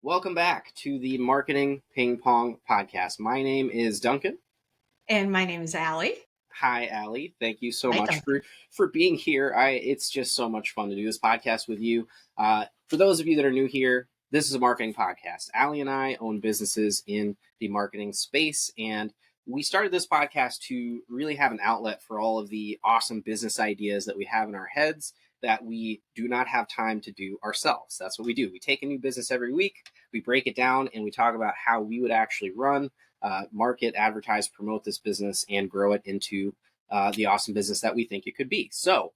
Welcome back to the Marketing Ping Pong podcast. My name is Duncan. And my name is Ali. Hi, Ali. Thank you so Hi, much Duncan. for being here. It's just so much fun to do this podcast with you. For those of you that are new here, this is a marketing podcast. Ali and I own businesses in the marketing space, and we started this podcast to really have an outlet for all of the awesome business ideas that we have in our heads that we do not have time to do ourselves. That's what we do. We take a new business every week, we break it down, and we talk about how we would actually run, market, advertise, promote this business, and grow it into the awesome business that we think it could be. So,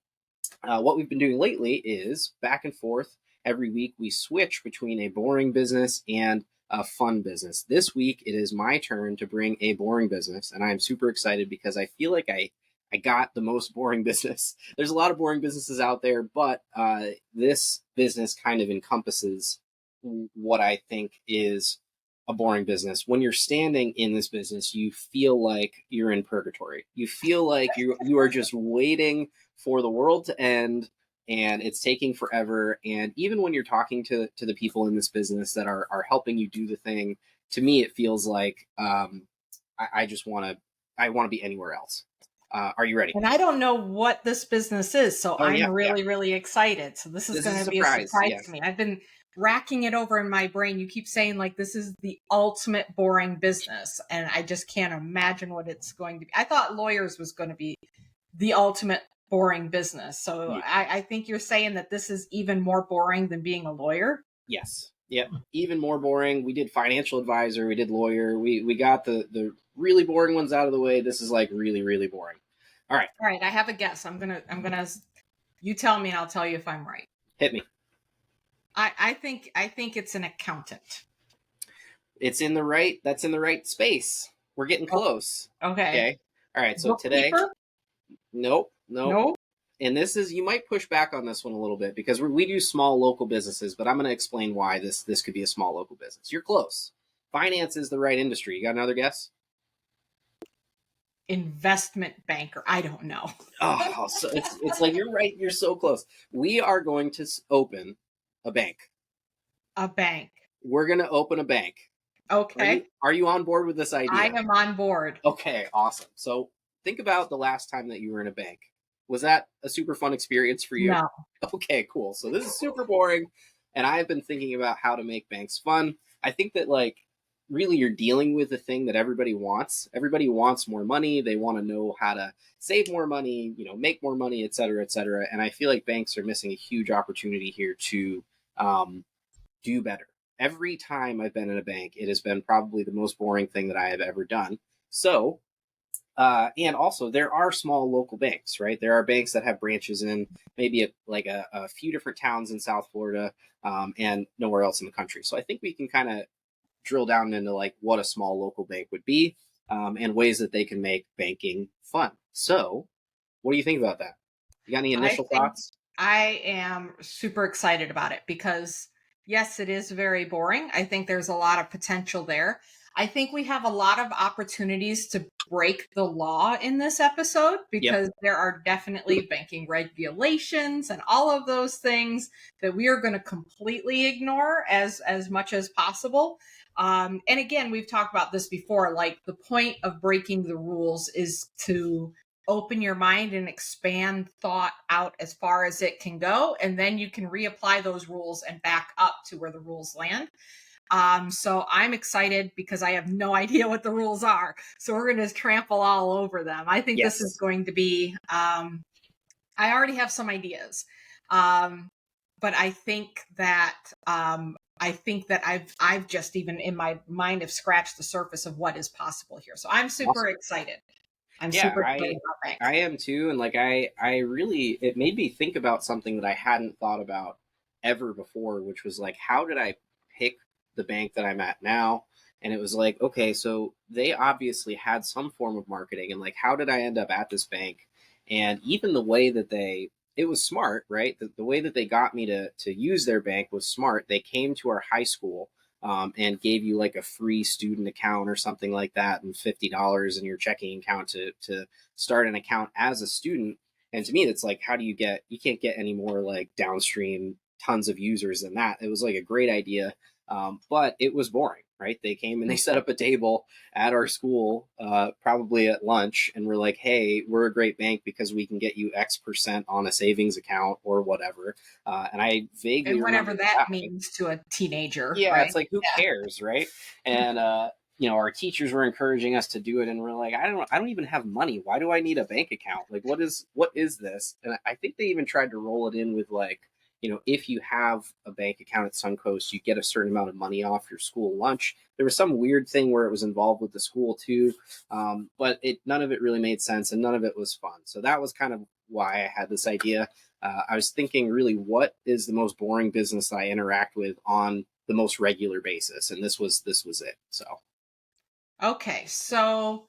what we've been doing lately is back and forth. Every week, we switch between a boring business and a fun business. This week, it is my turn to bring a boring business, and I'm super excited because I feel like I got the most boring business. There's a lot of boring businesses out there, but this business kind of encompasses what I think is a boring business. When you're standing in this business, you feel like you're in purgatory. You feel like you are just waiting for the world to end, and it's taking forever. And even when you're talking to the people in this business that are helping you do the thing, to me it feels like I just I want to be anywhere else. Are you ready? And I don't know what this business is, so Oh I'm yeah, yeah. really, really excited. So this is This is going a to be a surprise. surprise Yes. to me. I've been racking it over in my brain. You keep saying like this is the ultimate boring business, and I just can't imagine what it's going to be. I thought lawyers was going to be the ultimate boring business. So I think you're saying that this is even more boring than being a lawyer. Yes. Yep. Even more boring. We did financial advisor. We did lawyer. We got the really boring ones out of the way. This is like really, really boring. All right. All right, I have a guess. You tell me and I'll tell you if I'm right. Hit me. I think it's an accountant. It's in the right. That's in the right space. We're getting close. Okay. Okay. All right. So today, Bookkeeper? nope, nope. No. And this is, you might push back on this one a little bit because we do small local businesses, but I'm going to explain why this could be a small local business. You're close. Finance is the right industry. You got another guess? Investment banker. I don't know. Oh, so it's like you're right. You're so close. We are going to open a bank. A bank. We're going to open a bank. Okay. Are you on board with this idea? I am on board. Okay, awesome. So think about the last time that you were in a bank. Was that a super fun experience for you? No. Okay, cool. So this is super boring, and I've been thinking about how to make banks fun. I think that like really you're dealing with the thing that everybody wants. Everybody wants more money. They want to know how to save more money, make more money, et cetera, et cetera. And I feel like banks are missing a huge opportunity here to do better. Every time I've been in a bank, it has been probably the most boring thing that I have ever done. So, and also there are small local banks, right? There are banks that have branches in maybe a few different towns in South Florida, and nowhere else in the country. So I think we can kind of drill down into like what a small local bank would be, and ways that they can make banking fun. So, what do you think about that? You got any initial thoughts? I am super excited about it because, yes, it is very boring. I think there's a lot of potential there. I think we have a lot of opportunities to break the law in this episode because there are definitely banking regulations and all of those things that we are going to completely ignore as much as possible. And again, we've talked about this before. Like the point of breaking the rules is to open your mind and expand thought out as far as it can go. And then you can reapply those rules and back up to where the rules land. So I'm excited because I have no idea what the rules are. So we're going to trample all over them. I think this is going to be, I already have some ideas. But I think that, I've just even in my mind have scratched the surface of what is possible here. So I'm super excited. I'm super excited about banks. I am too. And like, I really, it made me think about something that I hadn't thought about ever before, which was like, how did I pick the bank that I'm at now? And it was like, okay, so they obviously had some form of marketing, and like, how did I end up at this bank? And even the way that it was smart, right? The way that they got me to use their bank was smart. They came to our high school, and gave you like a free student account or something like that, and $50 in your checking account to start an account as a student. And to me, it's like, you can't get any more like downstream tons of users than that. It was like a great idea. But it was boring, right? They came and they set up a table at our school, probably at lunch, and we're like, "Hey, we're a great bank because we can get you X% on a savings account or whatever." And I vaguely And whatever remember that that. means to a teenager, Yeah, right? it's like, who Yeah. cares, right? And our teachers were encouraging us to do it, and we're like, I don't even have money. Why do I need a bank account? Like, what is this? And I think they even tried to roll it in with like, if you have a bank account at Suncoast, you get a certain amount of money off your school lunch. There was some weird thing where it was involved with the school too, but none of it really made sense, and none of it was fun. So that was kind of why I had this idea. I was thinking, really, what is the most boring business that I interact with on the most regular basis, and this was it. So Okay, so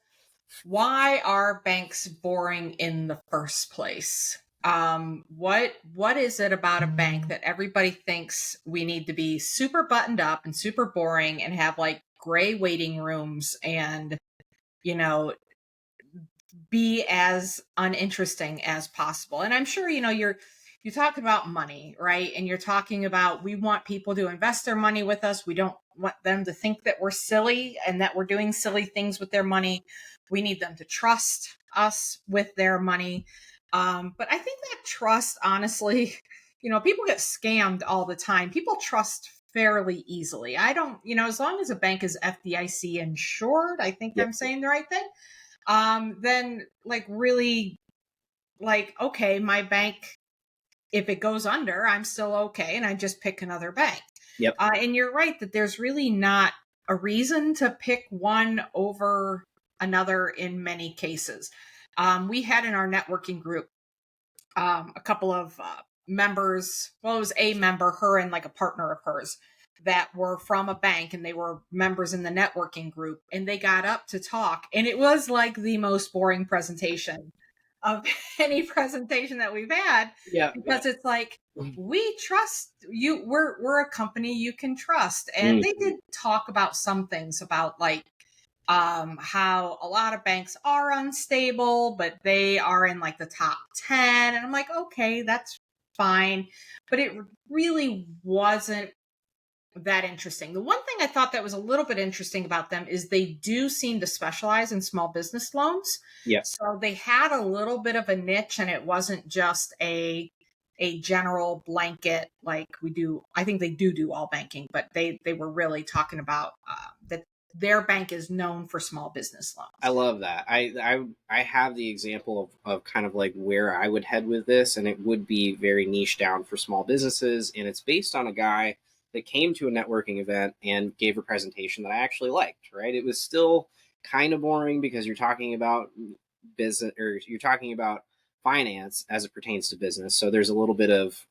why are banks boring in the first place? What is it about a bank that everybody thinks we need to be super buttoned up and super boring and have like gray waiting rooms and you know be as uninteresting as possible? And I'm sure you talk about money, right? And you're talking about we want people to invest their money with us. We don't want them to think that we're silly and that we're doing silly things with their money. We need them to trust us with their money. But I think that trust, honestly, people get scammed all the time. People trust fairly easily. I don't, as long as a bank is FDIC insured, I think yeah, I'm saying the right thing. Then like really, like, okay, my bank, if it goes under, I'm still okay, and I just pick another bank. yep, And you're right that there's really not a reason to pick one over another in many cases. We had in our networking group a couple of members. Well, it was a member, her and like a partner of hers, that were from a bank, and they were members in the networking group, and they got up to talk, and it was like the most boring presentation of any presentation that we've had, yeah, yeah. because it's like, we trust you, we're a company you can trust. And they Mhm. did talk about some things about like how a lot of banks are unstable, but they are in like the top 10. And I'm like, okay, that's fine. But it really wasn't that interesting. The one thing I thought that was a little bit interesting about them is they do seem to specialize in small business loans. Yeah, So they had a little bit of a niche, and it wasn't just a general blanket like we do. I think they do all banking, but they were really talking about that their bank is known for small business I loans. love that. I have the example of kind of like where I would head with this, and it would be very niche down for small businesses, and it's based on a guy that came to a networking event and gave a presentation that I actually liked. Right, it was still kind of boring because you're talking about business, or you're talking about finance as it pertains to business. So there's a little bit of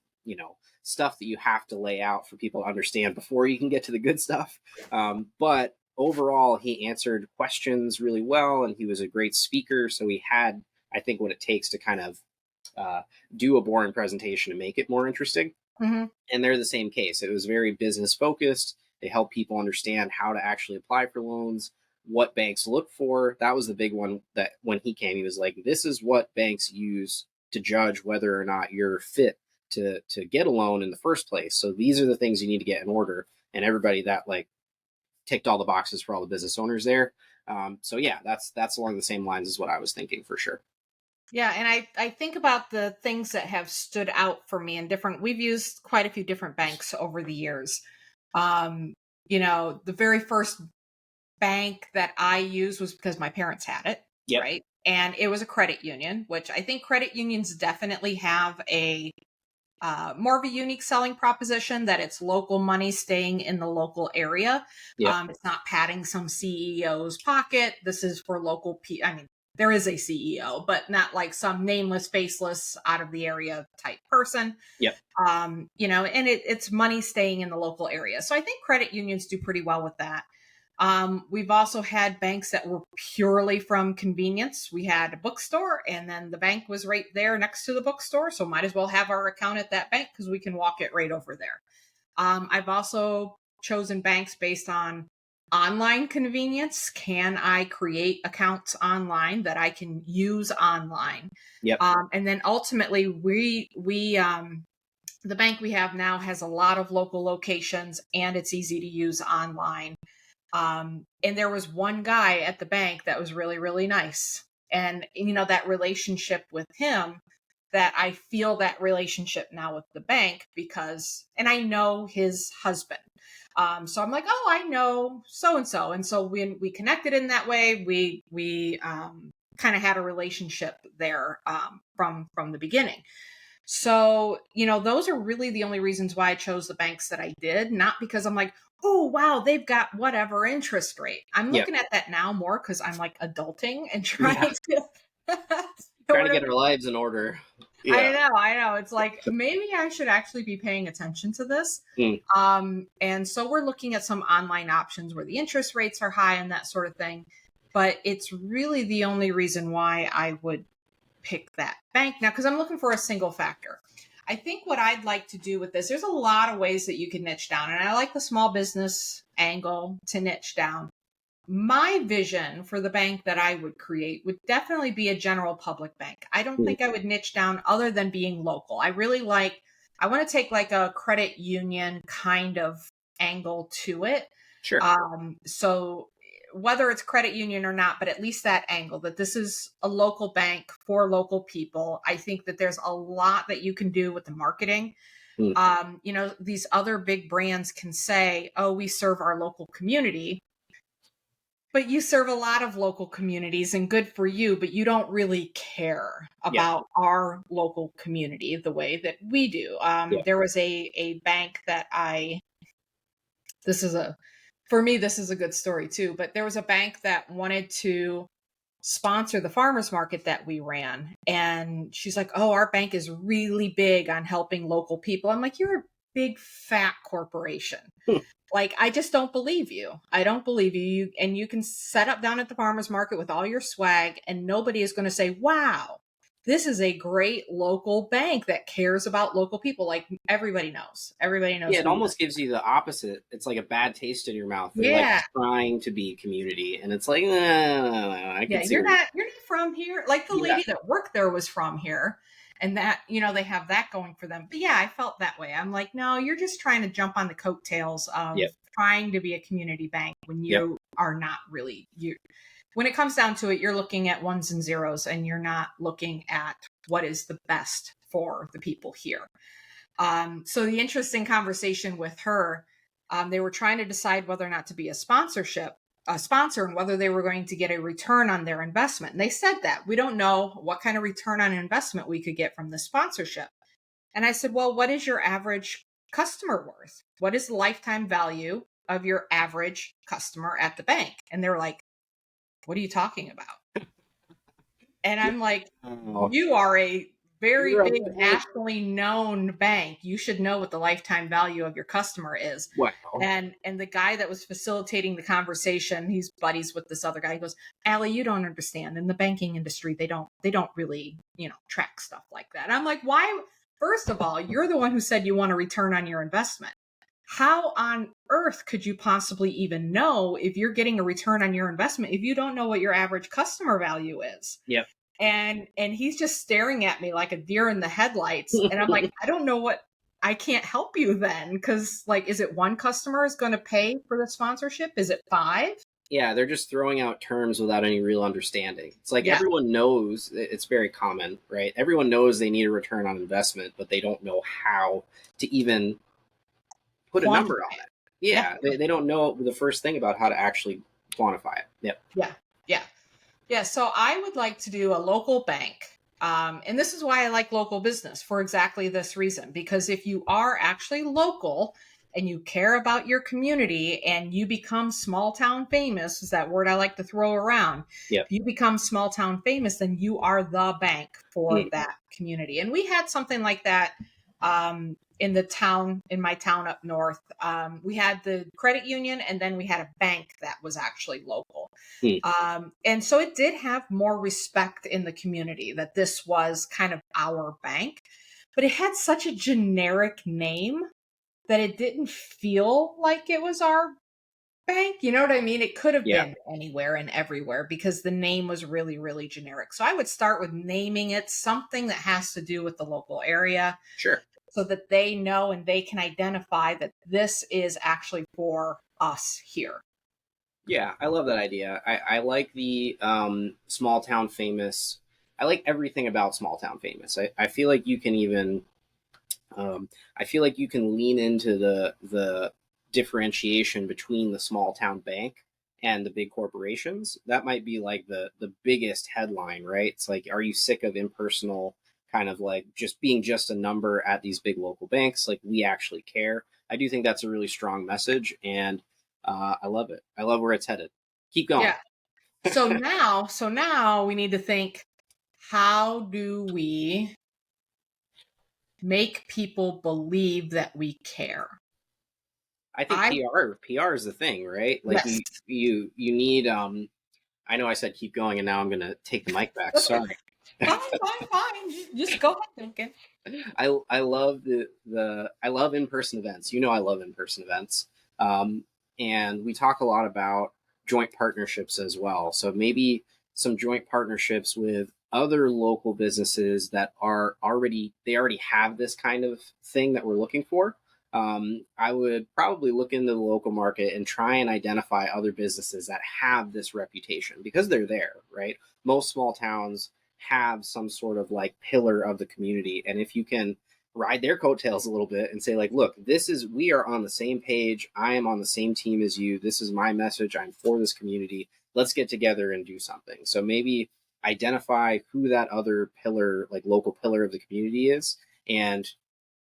stuff that you have to lay out for people to understand before you can get to the good stuff. But overall, he answered questions really well, and he was a great speaker. So he had, I think, what it takes to kind of uh, do a boring presentation and make it more interesting. Hmm. And they're the same case. It was very business focused. They help people understand how to actually apply for loans, what banks look for. That was the big one that when he came, he was like, this is what banks use to judge whether or not you're fit to get a loan in the first place. So these are the things you need to get in order. And everybody that like ticked all the boxes for all the business owners there. So yeah, that's along the same lines as what I was thinking for sure. Yeah, and I think about the things that have stood out for me in different. We've used quite a few different banks over the years. Um, the very first bank that I used was because my parents had it, Yep. right? And it was a credit union, which I think credit unions definitely have a more of a unique selling proposition, that it's local money staying in the local area. Yep. It's not padding some CEO's pocket. This is for local people. I mean, there is a CEO, but not like some nameless, faceless, out of the area type person. Yep. And it's money staying in the local area. So I think credit unions do pretty well with that. We've also had banks that were purely from convenience. We had a bookstore, and then the bank was right there next to the bookstore. So might as well have our account at that bank because we can walk it right over there. I've also chosen banks based on online convenience. Can I create accounts online that I can use online? Yep. And then ultimately, we The bank we have now has a lot of local locations and it's easy to use online. And there was one guy at the bank that was really, really nice. And, that relationship with him, that I feel that relationship now with the bank and I know his husband. So I'm like, oh, I know so and so. And so when we connected in that way, we kind of had a relationship there from the beginning. So, those are really the only reasons why I chose the banks that I did, not because I'm like, oh, wow, they've got whatever interest rate. I'm Yeah. looking at that now more because I'm like adulting and Yeah. trying to. Trying to get our lives in order. Yeah. I know. It's like maybe I should actually be paying attention to this. Mm. And so we're looking at some online options where the interest rates are high and that sort of thing. But it's really the only reason why I would pick that bank now, because I'm looking for a single factor. I think what I'd like to do with this, there's a lot of ways that you can niche down, and I like the small business angle to niche down. My vision for the bank that I would create would definitely be a general public bank. I don't think I would niche down other than being local. I want to take like a credit union kind of angle to it. Sure. So whether it's credit union or not, but at least that angle that this is a local bank for local people. I think that there's a lot that you can do with the marketing. These other big brands can say, oh, we serve our local community, but you serve a lot of local communities and good for you, but you don't really care about our local community the way that we do. There was a bank that for me, this is a good story too, but there was a bank that wanted to sponsor the farmers market that we ran. And she's like, oh, our bank is really big on helping local people. I'm like, you're a big fat corporation. Like, I just don't believe you. I don't believe you. And you can set up down at the farmers market with all your swag and nobody is going to say, wow, this is a great local bank that cares about local people. Like everybody knows. Everybody knows. Yeah, it almost gives you the opposite. It's like a bad taste in your mouth. They're like trying to be community, and it's like, I can see you're not from here. Like the lady that worked there was from here, and that they have that going for them. But yeah, I felt that way. I'm like, no, you're just trying to jump on the coattails of trying to be a community bank when you are not really you. When it comes down to it, you're looking at ones and zeros and you're not looking at what is the best for the people here. So the interesting conversation with her, they were trying to decide whether or not to be a sponsor and whether they were going to get a return on their investment. And they said that we don't know what kind of return on investment we could get from the sponsorship. And I said, well, what is your average customer worth? What is the lifetime value of your average customer at the bank? And they're like, what are you talking about? And I'm like, you are a very big nationally known bank. You should know what the lifetime value of your customer is. Wow. And the guy that was facilitating the conversation, he's buddies with this other guy. He goes, Ali, you don't understand. In the banking industry, they don't really, track stuff like that. And I'm like, why? First of all, you're the one who said you want a return on your investment. How on earth could you possibly even know if you're getting a return on your investment if you don't know what your average customer value is? Yep. And he's just staring at me like a deer in the headlights. And I'm like, I can't help you then. Cause like, is it one customer is going to pay for the sponsorship? Is it 5? Yeah, they're just throwing out terms without any real understanding. It's like everyone knows, it's very common, right? Everyone knows they need a return on investment, but they don't know how to even put a number on it. Yeah. They don't know the first thing about how to actually quantify it. Yep. Yeah. So I would like to do a local bank. And this is why I like local business for exactly this reason, because if you are actually local and you care about your community and you become small town famous, is that word I like to throw around. Yep. If you become small town famous, then you are the bank for that community. And we had something like that in my town up north. We had the credit union and then we had a bank that was actually local. And so it did have more respect in the community that this was kind of our bank, but it had such a generic name that it didn't feel like it was our bank. You know what I mean? It could have been anywhere and everywhere because the name was really, really generic. So I would start with naming it something that has to do with the local area. Sure. so that they know and they can identify that this is actually for us here. Yeah, I love that idea. I like the small town famous. I like everything about small town famous. I feel like you can even I feel like you can lean into the differentiation between the small town bank and the big corporations. That might be like the biggest headline, right? It's like, are you sick of impersonal kind of like just being just a number at these big local banks? Like, we actually care. I do think that's a really strong message, and I love it. I love where it's headed. Keep going. Yeah. So now we need to think, how do we make people believe that we care? I think I PR is the thing, right? Like, Yes. you need I know I said keep going, and now I'm gonna take the mic back. Sorry. Fine, fine, fine. Just go ahead, Duncan. I love the I love in person events. You know, I love in person events, um, and we talk a lot about joint partnerships as well. So maybe some joint partnerships with other local businesses that are already have this kind of thing that we're looking for. I would probably look into the local market and try and identify other businesses that have this reputation because they're there, right? Most small towns have some sort of like pillar of the community. And if you can ride their coattails a little bit and say, like, look, we are on the same page. I am on the same team as you. This is my message. I'm for this community. Let's get together and do something. So maybe identify who that other pillar, like local pillar of the community is, and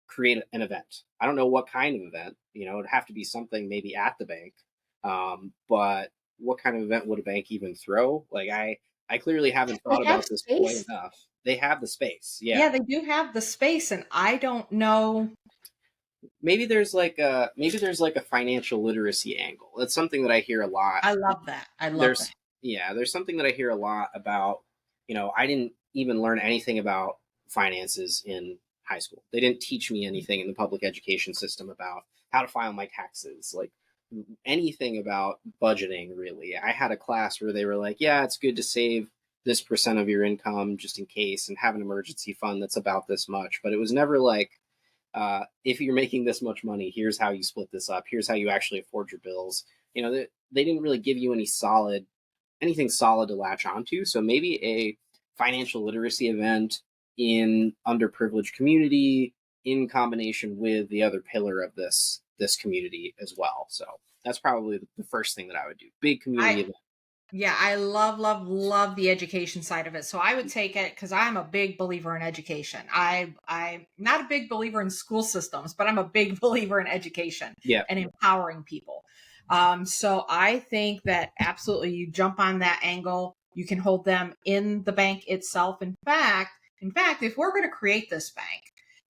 create an event. I don't know what kind of event, it'd have to be something maybe at the bank. But what kind of event would a bank even throw? Like, I clearly haven't They thought have about this quite space. enough. They have the space. Yeah. Yeah, they do have the space, and I don't know. Maybe there's like a financial literacy angle. That's something that I hear a lot. I love that. I love that. There's something that I hear a lot about. I didn't even learn anything about finances in high school. They didn't teach me anything in the public education system about how to file my taxes, like anything about budgeting, really. I had a class where they were like, yeah, it's good to save this percent of your income just in case and have an emergency fund that's about this much. But it was never like, if you're making this much money, here's how you split this up. Here's how you actually afford your bills. They didn't really give you anything solid to latch onto. So maybe a financial literacy event in underprivileged community in combination with the other pillar of this community as well. So that's probably the first thing that I would do. Big community I event. Yeah, I love, love, love the education side of it. So I would take it because I'm a big believer in education. I'm not a big believer in school systems, but I'm a big believer in education Yeah. and empowering people. So I think that absolutely you jump on that angle. You can hold them in the bank itself. In fact, if we're going to create this bank,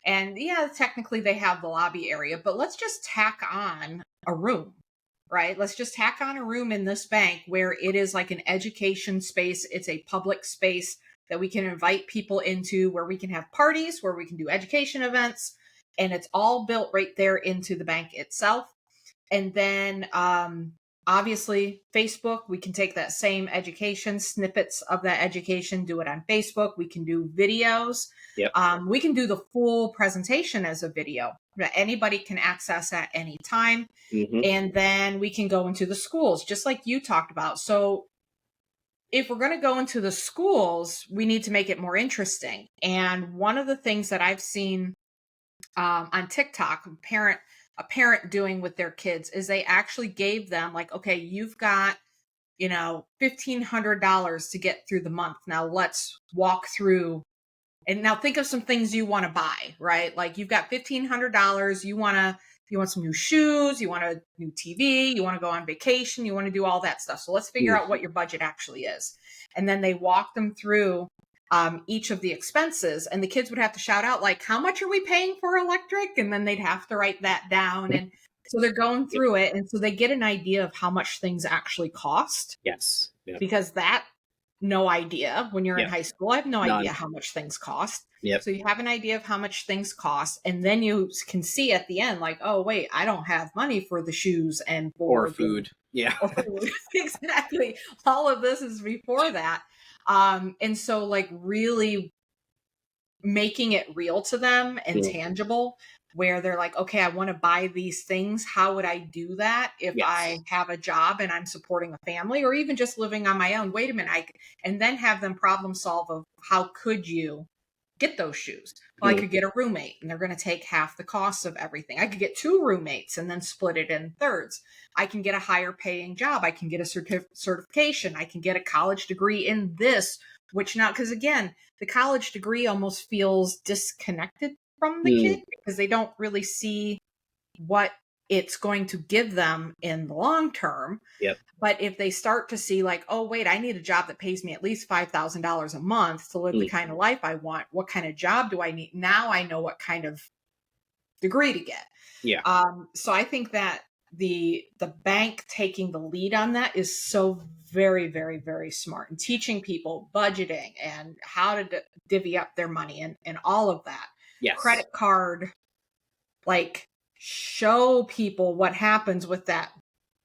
and yeah, technically they have the lobby area, but let's just tack on a room, right? Let's just tack on a room in this bank where it is like an education space. It's a public space that we can invite people into, where we can have parties, where we can do education events, and it's all built right there into the bank itself. And then obviously Facebook, we can take that same education, snippets of that education, do it on Facebook. We can do videos. Yep. We can do the full presentation as a video that anybody can access at any time. Mm-hmm. And then we can go into the schools, just like you talked about. So if we're going to go into the schools, we need to make it more interesting. And one of the things that I've seen on TikTok, a parent doing with their kids is they actually gave them like, okay, you've got, $1,500 to get through the month. Now let's walk through. And now think of some things you want to buy, right? Like you've got $1,500. You want some new shoes, you want a new TV, you want to go on vacation, you want to do all that stuff. So let's figure out what your budget actually is. And then they walk them through each of the expenses, and the kids would have to shout out like, how much are we paying for electric? And then they'd have to write that down. And so they're going through it. And so they get an idea of how much things actually cost. Yes. Yep. Because no idea when you're in Yep. high school. I have no None. idea how much things cost. Yep. So you have an idea of how much things cost, and then you can see at the end, like, oh wait, I don't have money for the shoes and for Or food. Yeah. or food. Exactly. All of this is before that. And so like really making it real to them and Mm. tangible, where they're like, okay, I want to buy these things. How would I do that if I Yes. have a job and I'm supporting a family, or even just living on my own? Wait a minute. And then have them problem solve of how could you get those shoes? Well, I Mm. could get a roommate and they're going to take half the cost of everything. I could get two roommates and then split it in thirds. I can get a higher paying job. I can get a certification. I can get a college degree in this, which now, because again, the college degree almost feels disconnected from the kid Mm. because they don't really see what it's going to give them in the long term. Yep. But if they start to see like, oh, wait, I need a job that pays me at least $5,000 a month to live the Mm. kind of life I want. What kind of job do I need? Now I know what kind of degree to get. Yeah. So I think that the bank taking the lead on that is so very, very, very smart, and teaching people budgeting and how to divvy up their money and all of that. Yes. Credit card, like show people what happens with that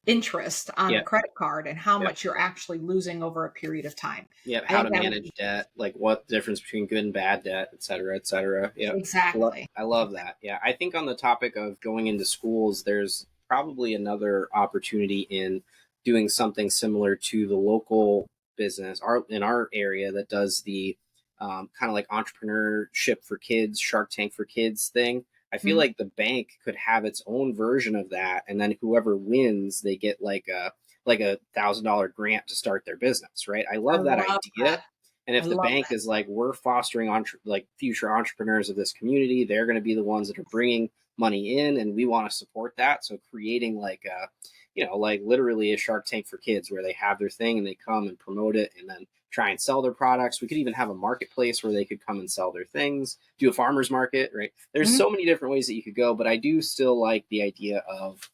interest on the Yep. credit card and how Yep. much you're actually losing over a period of time. Yep. I How think to that would manage be debt, like what the difference between good and bad debt, et cetera, et cetera. Yep. exactly. I love that. Yeah. I think on the topic of going into schools, there's probably another opportunity in doing something similar to the local business in our area that does the kind of like entrepreneurship for kids, Shark Tank for kids thing. I feel Mhm. like the bank could have its own version of that, and then whoever wins, they get like $1,000 grant to start their business, right? I I love that love that. idea. And I if the love bank that. is like, we're fostering like future entrepreneurs of this community, they're going to be the ones that are bringing money in, and we want to support that. So creating like a, like literally a Shark Tank for kids where they have their thing and they come and promote it and then try and sell their products. We could even have a marketplace where they could come and sell their things, do a farmer's market, right? There's Mhm. so many different ways that you could go, but I do still like the idea of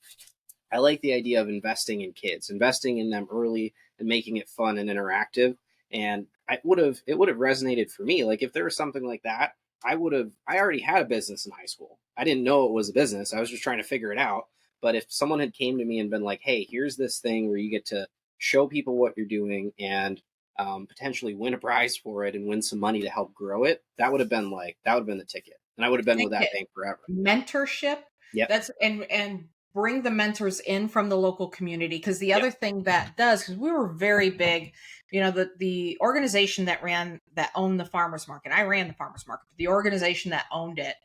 I like the idea of investing in kids, investing in them early and making it fun and interactive. And it would have resonated for me. Like if there was something like that, I already had a business in high school. I didn't know it was a business. I was just trying to figure it out. But if someone had came to me and been like, hey, here's this thing where you get to show people what you're doing and potentially win a prize for it and win some money to help grow it, that would have been the ticket. And I would have I been with think that that bank forever. mentorship, Yep. that's and bring the mentors in from the local community, because the Yep. other thing that does, because we were very big, the organization that owned the farmers market, I ran the farmers market, but the organization that owned it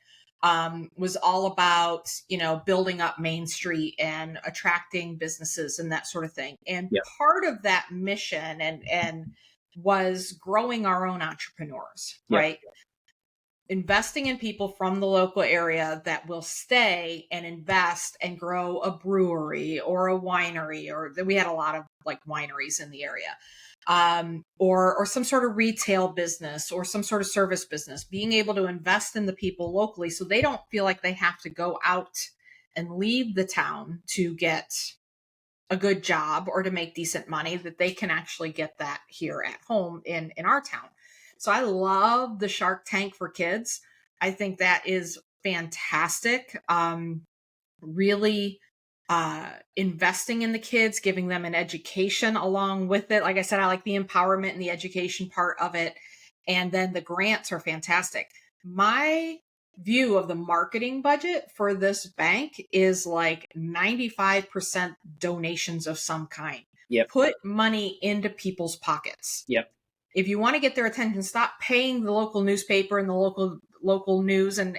was all about building up Main Street and attracting businesses and that sort of thing, and Yep. part of that mission and was growing our own entrepreneurs, Yep. right? Investing in people from the local area that will stay and invest and grow a brewery or a winery, or we had a lot of like wineries in the area, or some sort of retail business or some sort of service business, being able to invest in the people locally so they don't feel like they have to go out and leave the town to get a good job or to make decent money, that they can actually get that here at home in our town. So I love the Shark Tank for kids. I think that is fantastic. Really investing in the kids, giving them an education along with it. Like I said, I like the empowerment and the education part of it. And then the grants are fantastic. My view of the marketing budget for this bank is like 95% donations of some kind. Yep. Put money into people's pockets. Yep. If you want to get their attention, stop paying the local newspaper and the local news and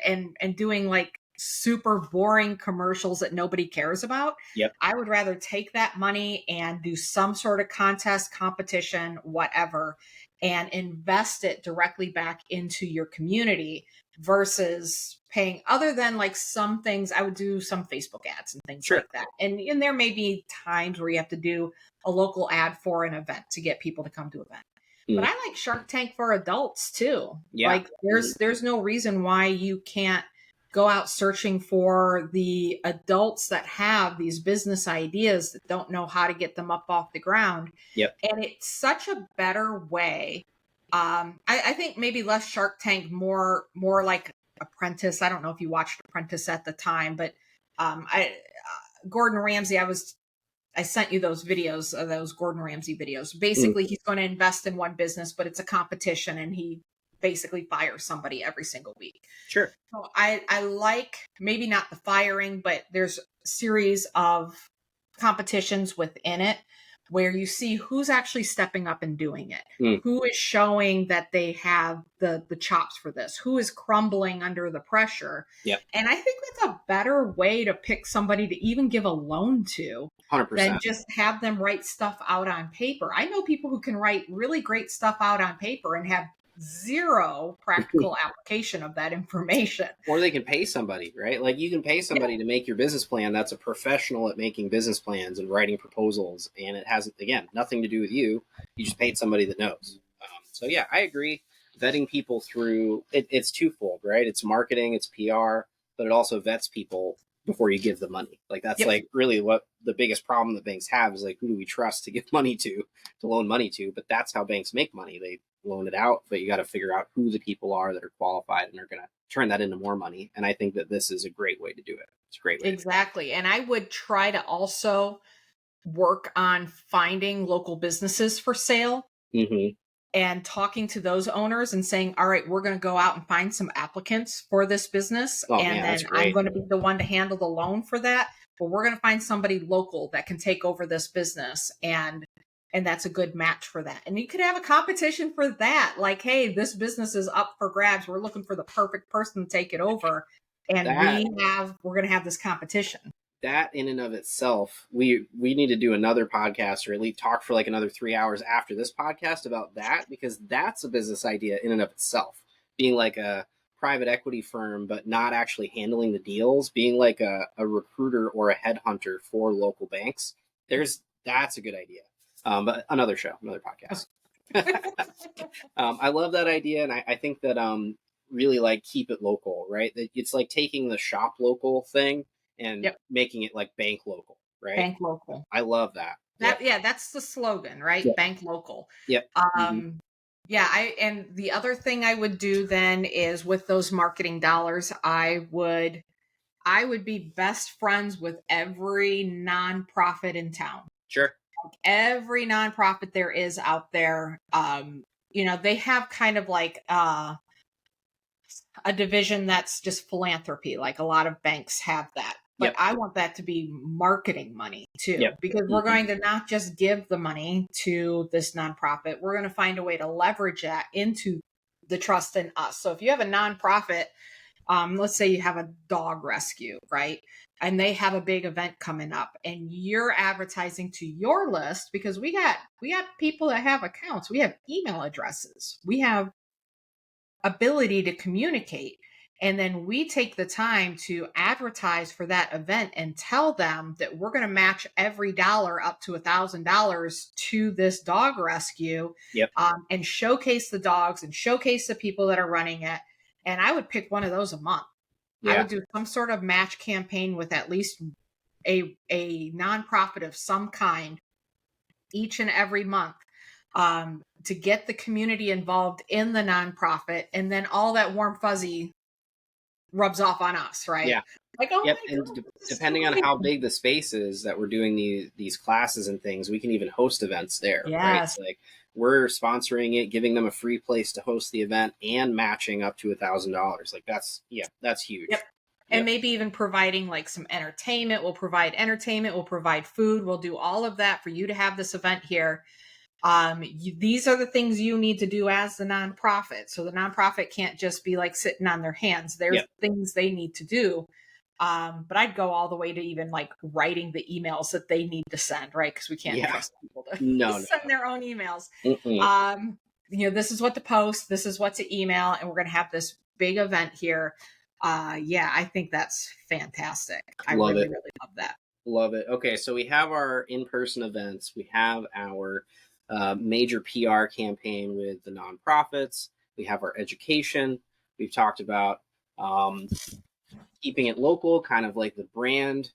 doing like super boring commercials that nobody cares about. Yep. I would rather take that money and do some sort of contest, competition, whatever, and invest it directly back into your community versus paying. Other than like some things, I would do some Facebook ads and things Sure. like that. And there may be times where you have to do a local ad for an event to get people to come to an event. But Mm. I like Shark Tank for adults too. Yeah. Like Mhm. there's no reason why you can't go out searching for the adults that have these business ideas that don't know how to get them up off the ground. Yep. And it's such a better way. I think maybe less Shark Tank, more like Apprentice. I don't know if you watched Apprentice at the time, but I Gordon Ramsay, I sent you those videos, those Gordon Ramsay videos. Mm. Basically, he's going to invest in one business, but it's a competition, and he basically fire somebody every single week. Sure. So I like, maybe not the firing, but there's a series of competitions within it where you see who's actually stepping up and doing it. Mm. Who is showing that they have the chops for this? Who is crumbling under the pressure? Yep. And I think that's a better way to pick somebody to even give a loan to than 100%. just have them write stuff out on paper. I know people who can write really great stuff out on paper and have zero practical application of that information. Or they can pay somebody, right? Like you can pay somebody Yeah. to make your business plan that's a professional at making business plans and writing proposals. And it has, again, nothing to do with you. You just paid somebody that knows. So, yeah, I agree. Vetting people through it's twofold, right? It's marketing, it's PR, but it also vets people before you give the money. Like that's Yep. like really what the biggest problem that banks have is like, who do we trust to give money to loan money to? But that's how banks make money. They loan it out, but you got to figure out who the people are that are qualified and are going to turn that into more money. And I think that this is a great way to do it. It's a great way. Exactly. And I would try to also work on finding local businesses for sale Mm-hmm. and talking to those owners and saying, all right, we're going to go out and find some applicants for this business. Oh, And man, that's then I'm great. going to be the one to handle the loan for that. But we're going to find somebody local that can take over this business. And that's a good match for that. And you could have a competition for that. Like, hey, this business is up for grabs. We're looking for the perfect person to take it over. And That we're going to have this competition. that in and of itself, we need to do another podcast or at least talk for like another 3 hours after this podcast about that, because that's a business idea in and of itself. Being like a private equity firm, but not actually handling the deals, being like a recruiter or a headhunter for local banks. That's a good idea. But another show, another podcast. I love that idea. And I think that really like keep it local, right? It's like taking the shop local thing and Yep. making it like bank local, right? Bank local. I love that. Yep. Yeah, that's the slogan, right? Yep. Bank local. Yep. Mm-hmm. Yeah, and the other thing I would do then is with those marketing dollars, I would be best friends with every nonprofit in town. Sure. Every nonprofit there is out there. They have kind of like a division that's just philanthropy, like a lot of banks have that. But Yep. I want that to be marketing money too, Yep. because we're going to not just give the money to this nonprofit. We're going to find a way to leverage that into the trust in us. So if you have a nonprofit, let's say you have a dog rescue, right? And they have a big event coming up and you're advertising to your list, because we got people that have accounts. We have email addresses. We have ability to communicate. And then we take the time to advertise for that event and tell them that we're going to match every dollar up to $1,000 to this dog rescue. Yep. And showcase the dogs and showcase the people that are running it. And I would pick one of those a month. Yeah. I would do some sort of match campaign with at least a nonprofit of some kind each and every month, to get the community involved in the nonprofit, and then all that warm fuzzy rubs off on us, right? Yeah. Like, oh Yep. my And God, depending on how big the space is that we're doing these classes and things, we can even host events there. Yes. Right. So like we're sponsoring it, giving them a free place to host the event and matching up to $1,000. Like that's huge. Yep. And maybe even providing like some entertainment. We'll provide entertainment. We'll provide food. We'll do all of that for you to have this event here. These are the things you need to do as the nonprofit. So the nonprofit can't just be like sitting on their hands. There's things they need to do. But I'd go all the way to even like writing the emails that they need to send, right? Because we can't trust people to send their own emails. This is what to post. This is what to email. And we're going to have this big event here. I think that's fantastic. I really love that. Love it. Okay, so we have our in-person events. We have our major PR campaign with the nonprofits. We have our education. We've talked about keeping it local, kind of like the brand.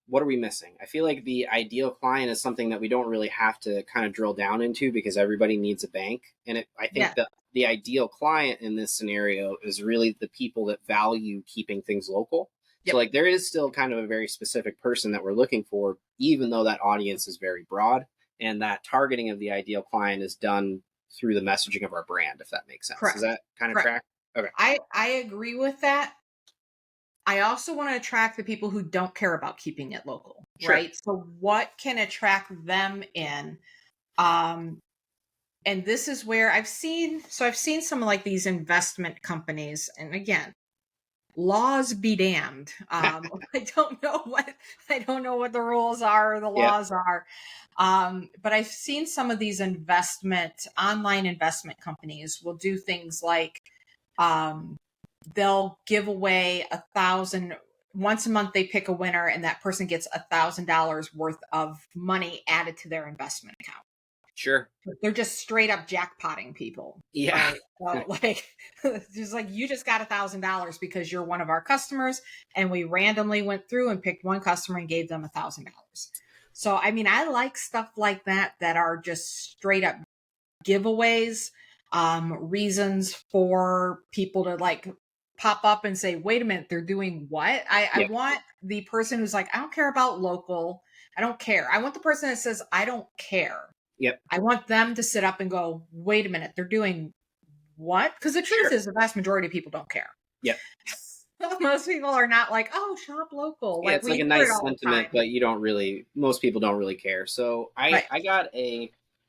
What are we missing? I feel like the ideal client is something that we don't really have to kind of drill down into because everybody needs a bank. And I think that the ideal client in this scenario is really the people that value keeping things local. So like there is still kind of a very specific person that we're looking for, even though that audience is very broad and that targeting of the ideal client is done through the messaging of our brand, if that makes sense. Does Correct. that kind of Correct. track? Okay. I agree with that. I also want to attract the people who don't care about keeping it local, Sure. right? So what can attract them in? Um, and this is where I've seen some of like these investment companies, and again, laws be damned. I don't know what the rules are or the Yep. laws are. But I've seen some of these online investment companies will do things like um, they'll give away 1,000 once a month. They pick a winner, and that person gets $1,000 worth of money added to their investment account. Sure. They're just straight up jackpotting people. Yeah. Right. So like, just like you just got $1,000 because you're one of our customers, and we randomly went through and picked one customer and gave them $1,000. So I mean, I like stuff like that are just straight up giveaways, reasons for people to like pop up and say, wait a minute, they're doing what? I Yep. want the person who's like, I don't care about local. I don't care. I want the person that says, I don't care. Yep. I want them to sit up and go, wait a minute, they're doing what? Because the truth Sure. is, the vast majority of people don't care. Yep. Most people are not like, oh, shop local. Yeah, Like it's like a we hear it nice all the sentiment, time. but most people don't really care. So Right.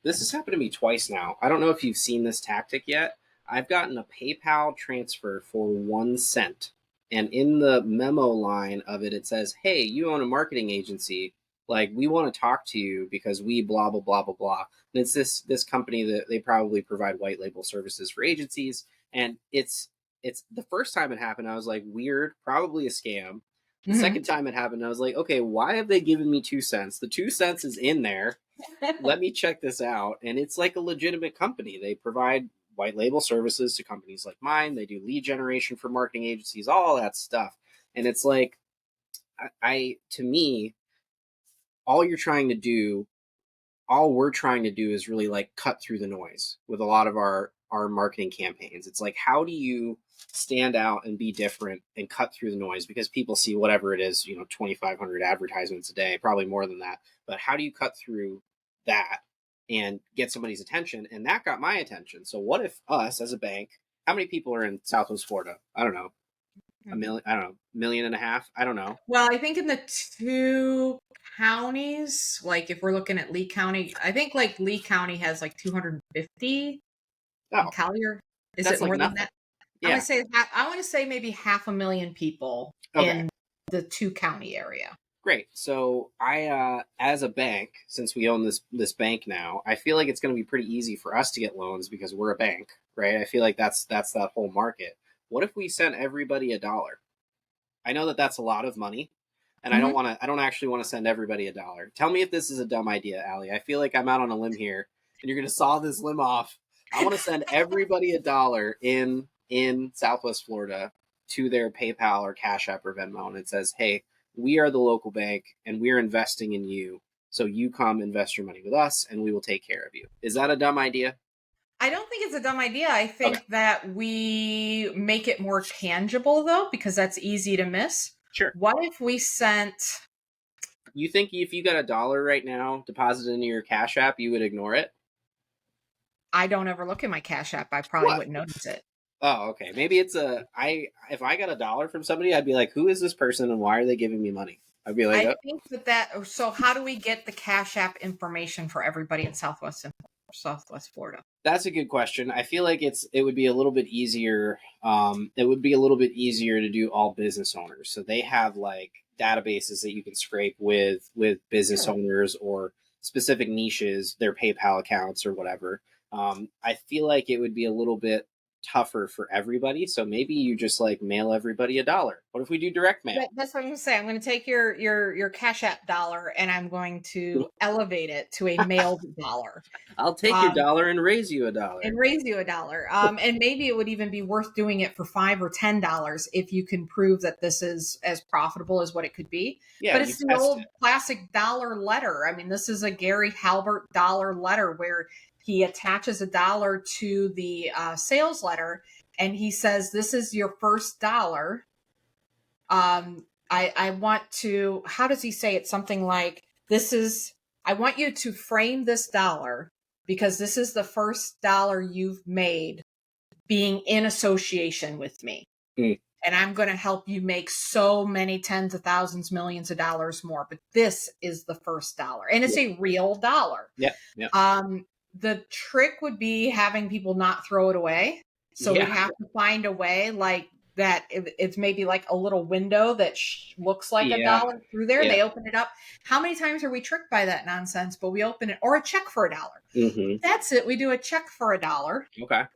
this has happened to me twice now. I don't know if you've seen this tactic yet. I've gotten a PayPal transfer for 1 cent. And in the memo line of it, it says, hey, you own a marketing agency. Like, we want to talk to you because we blah, blah, blah, blah, blah. And it's this company that they probably provide white label services for agencies. And it's the first time it happened, I was like, weird, probably a scam. The Mm-hmm. second time it happened, I was like, okay, why have they given me 2 cents? The 2 cents is in there. Let me check this out. And it's like a legitimate company. They provide white label services to companies like mine. They do lead generation for marketing agencies, all that stuff. And it's like, to me, all you're trying to do all we're trying to do is really like cut through the noise with a lot of our marketing campaigns. It's like, how do you stand out and be different and cut through the noise? Because people see whatever it is, 2,500 advertisements a day, probably more than that. But how do you cut through that and get somebody's attention? And that got my attention. So what if us as a bank, how many people are in Southwest Florida? I don't know. A million, I don't know, 1.5 million. I don't know. Well, I think in the two counties, like if we're looking at Lee County, I think like Lee County has like 250, and Oh, Collier, is that's it like more than nothing. that? Yeah. I want to say maybe 500,000 people Okay. in the two county area. Great. So as a bank, since we own this bank now, I feel like it's going to be pretty easy for us to get loans because we're a bank, right? I feel like that's that whole market. What if we sent everybody $1? I know that that's a lot of money, and Mm-hmm. I don't actually want to send everybody $1. Tell me if this is a dumb idea, Allie. I feel like I'm out on a limb here, and you're going to saw this limb off. I want to send everybody $1 in Southwest Florida to their PayPal or Cash App or Venmo, and it says, "Hey, we are the local bank, and we're investing in you. So you come invest your money with us, and we will take care of you." Is that a dumb idea? I don't think it's a dumb idea. I Okay, think that we make it more tangible though, because that's easy to miss. sure. What if we sent You think if you got $1 right now deposited into your Cash App, you would ignore it? I don't ever look at my Cash App. I probably What? wouldn't notice it. Oh, okay. Maybe it's if I got $1 from somebody, I'd be like, who is this person and why are they giving me money? I'd be like, I oh, think so how do we get the Cash App information for everybody in Southwest Florida? that's a good question. I feel like it would be a little bit easier. It would be a little bit easier to do all business owners. So they have like databases that you can scrape with business Sure. owners or specific niches, their PayPal accounts or whatever. I feel like it would be a little bit tougher for everybody. So maybe you just like mail everybody $1. What if we do direct mail? That's what I'm going to say. I'm going to take your Cash App dollar and I'm going to elevate it to a mailed dollar. I'll take your Um, dollar and raise you $1. and raise you $1. And maybe it would even be worth doing it for $5 or $10 if you can prove that this is as profitable as what it could be. Yeah, But you it's the test old it. classic dollar letter. I mean, this is a Gary Halbert dollar letter where he attaches $1 to the sales letter, and he says, "This is your first dollar. I want to." How does he say it? Something like, "This is. I want you to frame this dollar because this is the first dollar you've made being in association with me. Mm. And I'm going to help you make so many tens of thousands, millions of dollars more. But this is the first dollar, and it's a real dollar. Yeah. Yeah. The trick would be having people not throw it away. So we'd have to find a way like that. It's maybe like a little window that looks like a dollar through there. Yeah. They open it up. How many times are we tricked by that nonsense? But we open it, or a check for $1. Mm-hmm. That's it. We do a check for $1. Okay. You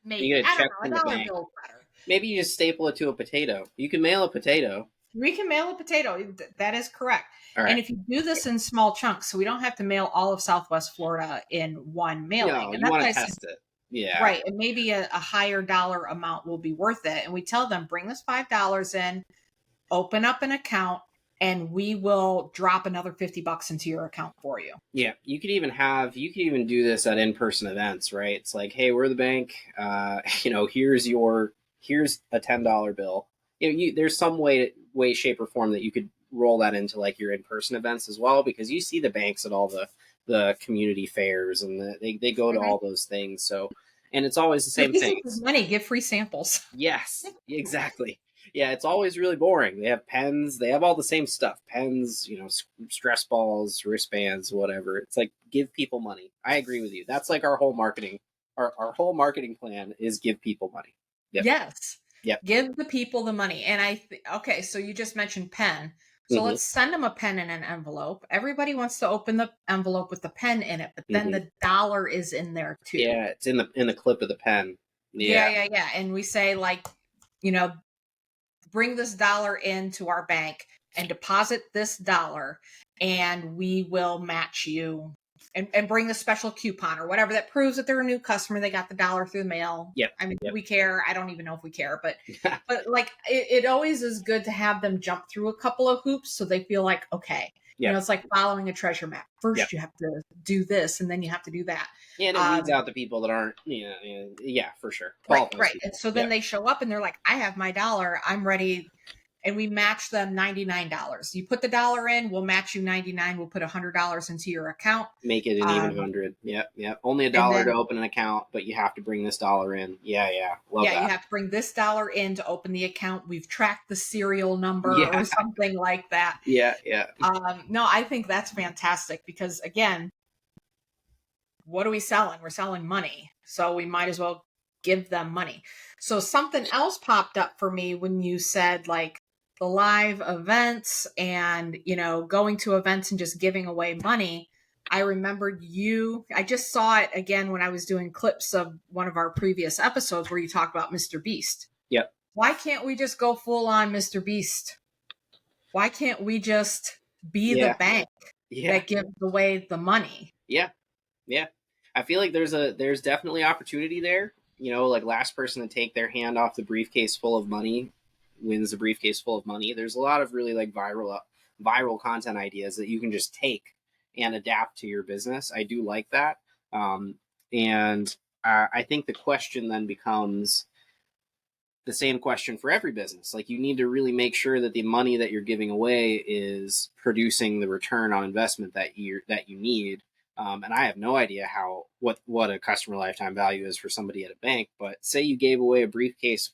Maybe, get a I don't check know, from a the dollar bank. bill better. Maybe you just staple it to a potato. You can mail a potato. We can mail a potato. That is correct. All right. And if you do this in small chunks, so we don't have to mail all of Southwest Florida in one mailing. No, And you want to that's test it. Yeah. right. And maybe a higher dollar amount will be worth it. And we tell them, bring this $5 in, open up an account, and we will drop another $50 into your account for you. Yeah, you could even do this at in-person events, right? It's like, hey, we're the bank. Here's a $10 bill. There's some way, shape, or form that you could roll that into like your in-person events as well, because you see the banks at all the community fairs, and they go to all those things. So, and it's always the same thing. Money, give free samples. Yes, exactly. Yeah, it's always really boring. They have pens. They have all the same stuff. Pens, stress balls, wristbands, whatever. It's like, give people money. I agree with you. That's like our whole marketing. Our whole marketing plan is give people money. Yep. Yes. Yep. Give the people the money. And okay, so you just mentioned pen. So let's send them a pen in an envelope. Everybody wants to open the envelope with the pen in it, but then the dollar is in there too. Yeah, it's in the clip of the pen. Yeah. And we say, like, bring this dollar into our bank and deposit this dollar, and we will match you, and bring the special coupon or whatever that proves that they're a new customer. They got the dollar through the mail. Yep. I mean, we care. I don't even know if we care, but like it always is good to have them jump through a couple of hoops so they feel like, okay, it's like following a treasure map. First, you have to do this, and then you have to do that. Yeah, and it weeds out the people that aren't, for sure. Right. And so then they show up and they're like, I have my dollar. I'm ready. And we match them $99. You put the dollar in, we'll match you $99. We'll put $100 into your account. Make it an even 100. Yep. Only $1 to open an account, but you have to bring this dollar in. Yeah. Love that. You have to bring this dollar in to open the account. We've tracked the serial number or something like that. Yeah. No, I think that's fantastic because, again, what are we selling? We're selling money. So we might as well give them money. So something else popped up for me when you said, like, the live events and, going to events and just giving away money. I remembered I just saw it again when I was doing clips of one of our previous episodes where you talk about Mr. Beast. Yep. Why can't we just go full on Mr. Beast? Why can't we just be the bank that gives away the money? Yeah. I feel like there's definitely opportunity there. Like, last person to take their hand off the briefcase full of money wins the briefcase full of money. There's a lot of really like viral content ideas that you can just take and adapt to your business. I do like that. And I think the question then becomes the same question for every business. Like, you need to really make sure that the money that you're giving away is producing the return on investment that you need. And I have no idea what a customer lifetime value is for somebody at a bank, but say you gave away a briefcase,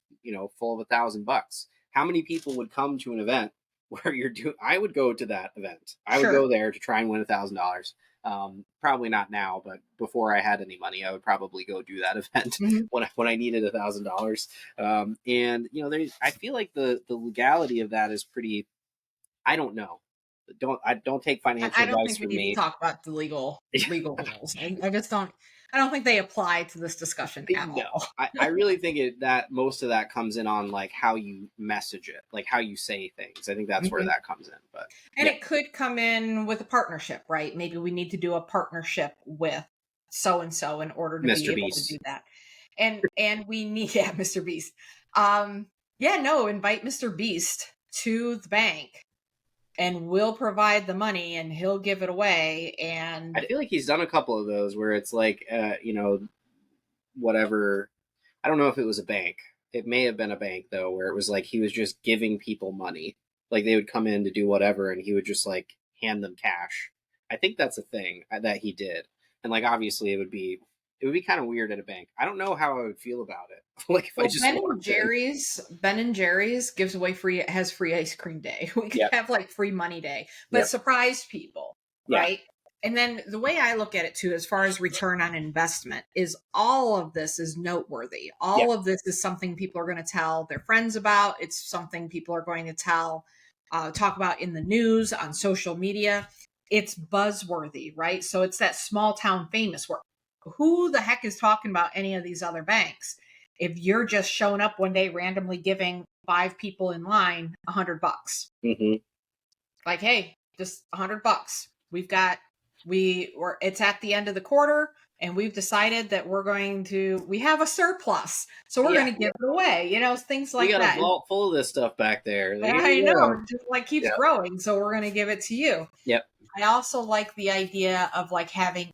full of $1,000. How many people would come to an event where I would go to that event. I would go there to try and win $1,000. Probably not now, but before I had any money, I would probably go do that event when I needed $1,000. And I feel like the legality of that is pretty. I don't know. Don't take financial advice from me. I don't think we need to talk about the legal rules. I just don't. I don't think they apply to this discussion at all. I really think that most of that comes in on like how you message it, like how you say things. I think that's where that comes in. But it could come in with a partnership, right? Maybe we need to do a partnership with so and so in order to Mr. be able Beast. to do that. And we need Mr. Beast. Invite Mr. Beast to the bank. And we'll provide the money and he'll give it away. And I feel like he's done a couple of those where it's like, whatever. I don't know if it was a bank. It may have been a bank, though, where it was like he was just giving people money. Like, they would come in to do whatever and he would just like hand them cash. I think that's a thing that he did. And like obviously it would be kind of weird at a bank. I don't know how I would feel about it. Like if I Well, just walked in. Ben and Jerry's gives away has free ice cream day. We could Yep. have like free money day, but Yep. surprise people, Yeah. right? And then the way I look at it too, as far as return on investment, is all of this is noteworthy. Yeah. All of this is something people are going to tell their friends about. It's something people are going to talk about in the news, on social media. It's buzzworthy, right? So it's that small town famous where who the heck is talking about any of these other banks? If you're just showing up one day randomly giving 5 people in line $100, Mm-hmm. like, hey, just $100. It's at the end of the quarter and we've decided that we have a surplus. So we're Yeah. going to give it away, things We like got a that. vault full of this stuff back there. Here I you know, go. it just like keeps Yep. growing. So we're going to give it to you. Yep. I also like the idea of like having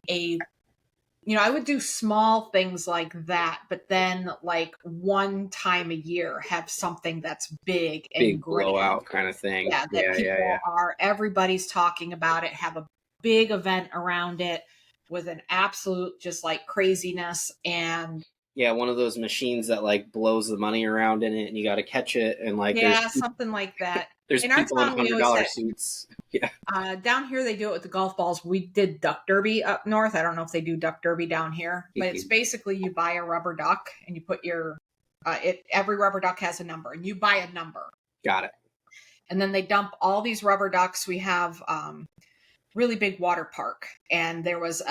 I would do small things like that, but then like one time a year have something that's big and Big grand. blowout kind of thing. Yeah, that Yeah. Yeah. Yeah. everybody's talking about it, have a big event around it with an absolute just like craziness. And Yeah, one of those machines that like blows the money around in it, and you got to catch it, and like yeah, something like that. there's In our people in town, we always $100 said, suits. Yeah. down here they do it with the golf balls. We did duck derby up north. I don't know if they do duck derby down here, but it's basically you buy a rubber duck and you put every rubber duck has a number and you buy a number. Got it. And then they dump all these rubber ducks. We have really big water park, and there was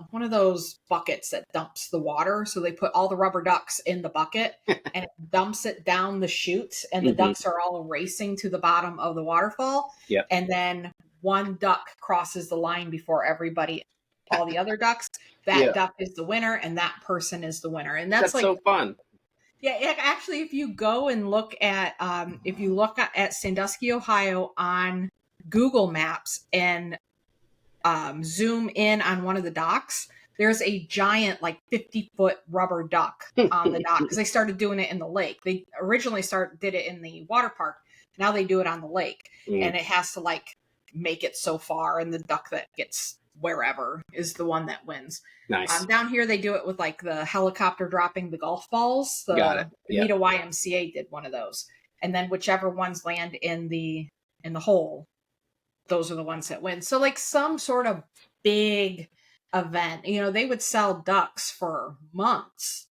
one of those buckets that dumps the water. So they put all the rubber ducks in the bucket and it dumps it down the chute, and the ducks are all racing to the bottom of the waterfall. Yep. And then one duck crosses the line before all the other ducks. That duck is the winner, and that person is the winner. And that's like so fun. Yeah, actually, if you go and look at Sandusky, Ohio on Google Maps and zoom in on one of the docks, there's a giant like 50-foot rubber duck on the dock because they started doing it in the lake. They originally did it in the water park. Now they do it on the lake, and it has to like make it so far, and the duck that gets wherever is the one that wins. Nice. Down here they do it with like the helicopter dropping the golf balls. Got it. Yep. Nita YMCA did one of those, and then whichever ones land in the hole, those are the ones that win. So like some sort of big event, they would sell ducks for months.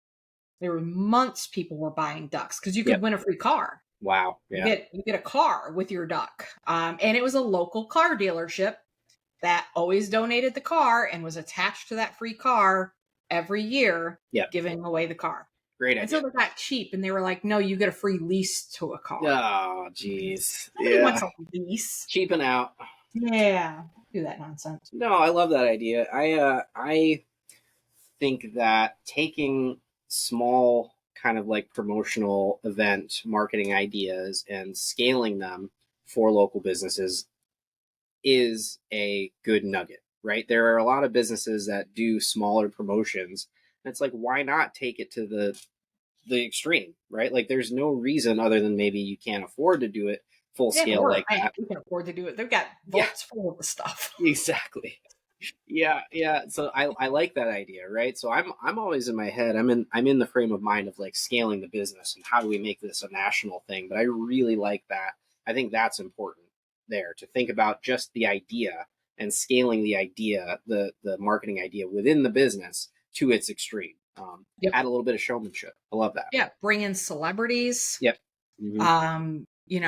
There were months people were buying ducks because you could win a free car. Wow. Yeah. You get a car with your duck. And it was a local car dealership that always donated the car and was attached to that free car every year, giving away the car. Great idea. Until they got cheap and they were like, no, you get a free lease to a car. Oh, jeez. Nobody wants a lease. Cheaping out. Yeah. Do that nonsense. No, I love that idea. I think that taking small kind of like promotional event marketing ideas and scaling them for local businesses is a good nugget, right? There are a lot of businesses that do smaller promotions. And it's like, why not take it to the extreme, right? Like there's no reason other than maybe you can't afford to do it full scale like that. We can afford to do it. They've got vaults full of the stuff. Exactly. Yeah. So I like that idea, right? So I'm always in my head. I'm in the frame of mind of like scaling the business and how do we make this a national thing. But I really like that. I think that's important there to think about just the idea and scaling the idea, the marketing idea within the business to its extreme. Add a little bit of showmanship. I love that. Yeah, bring in celebrities. Yep. Mm-hmm.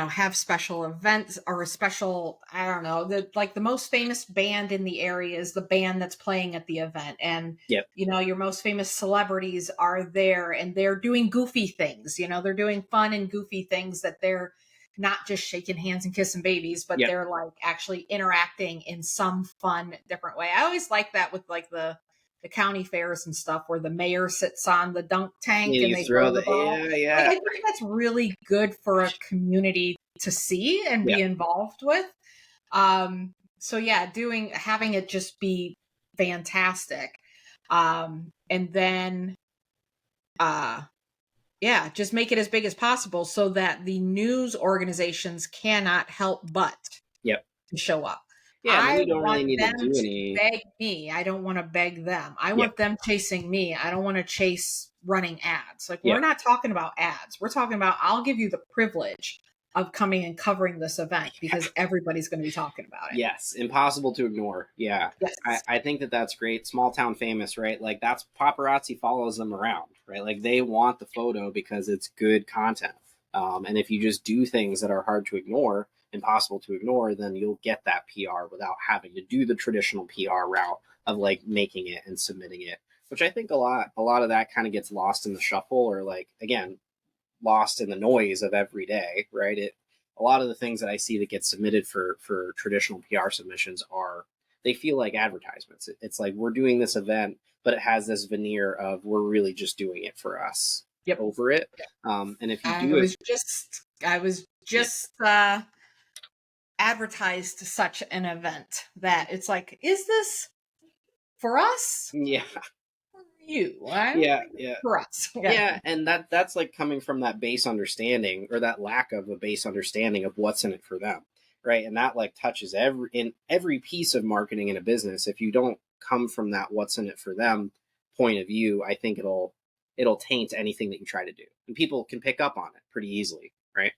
Have special events or a special, I don't know, the most famous band in the area is the band that's playing at the event. And, your most famous celebrities are there and they're doing goofy things. They're doing fun and goofy things that they're not just shaking hands and kissing babies, but they're like actually interacting in some fun, different way. I always like that with like the county fairs and stuff where the mayor sits on the dunk tank and they throw the ball. Yeah. I think that's really good for a community to see and be involved with. So having it just be fantastic. And then, just make it as big as possible so that the news organizations cannot help but to show up. Yeah, and then I you don't want really need to them do to any. beg me. I don't want to beg them. I Yep, want them chasing me. I don't want to chase running ads. Like, we're yep. not talking about ads. We're talking about, I'll give you the privilege of coming and covering this event because everybody's going to be talking about it. Yes, impossible to ignore. Yeah, Yes. I think that that's great. Small town famous, right? Like that's paparazzi follows them around, right? Like they want the photo because it's good content. And if you just do things that are hard to ignore, impossible to ignore, then you'll get that PR without having to do the traditional PR route of like making it and submitting it. Which I think a lot of that kind of gets lost in the shuffle, or like again, lost in the noise of every day, right? A lot of the things that I see that get submitted for traditional PR submissions are, they feel like advertisements. It's like we're doing this event, but it has this veneer of we're really just doing it for us Yep. over it. And if you I do it, was yeah, just advertised such an event that it's like, is this for us? yeah, For you? I don't yeah, think it's yeah. for us. Yeah. Yeah, and that's like coming from that base understanding or that lack of a base understanding of what's in it for them, right? And that like touches every piece of marketing in a business. If you don't come from that what's in it for them point of view, I think it'll taint anything that you try to do. And people can pick up on it pretty easily, right?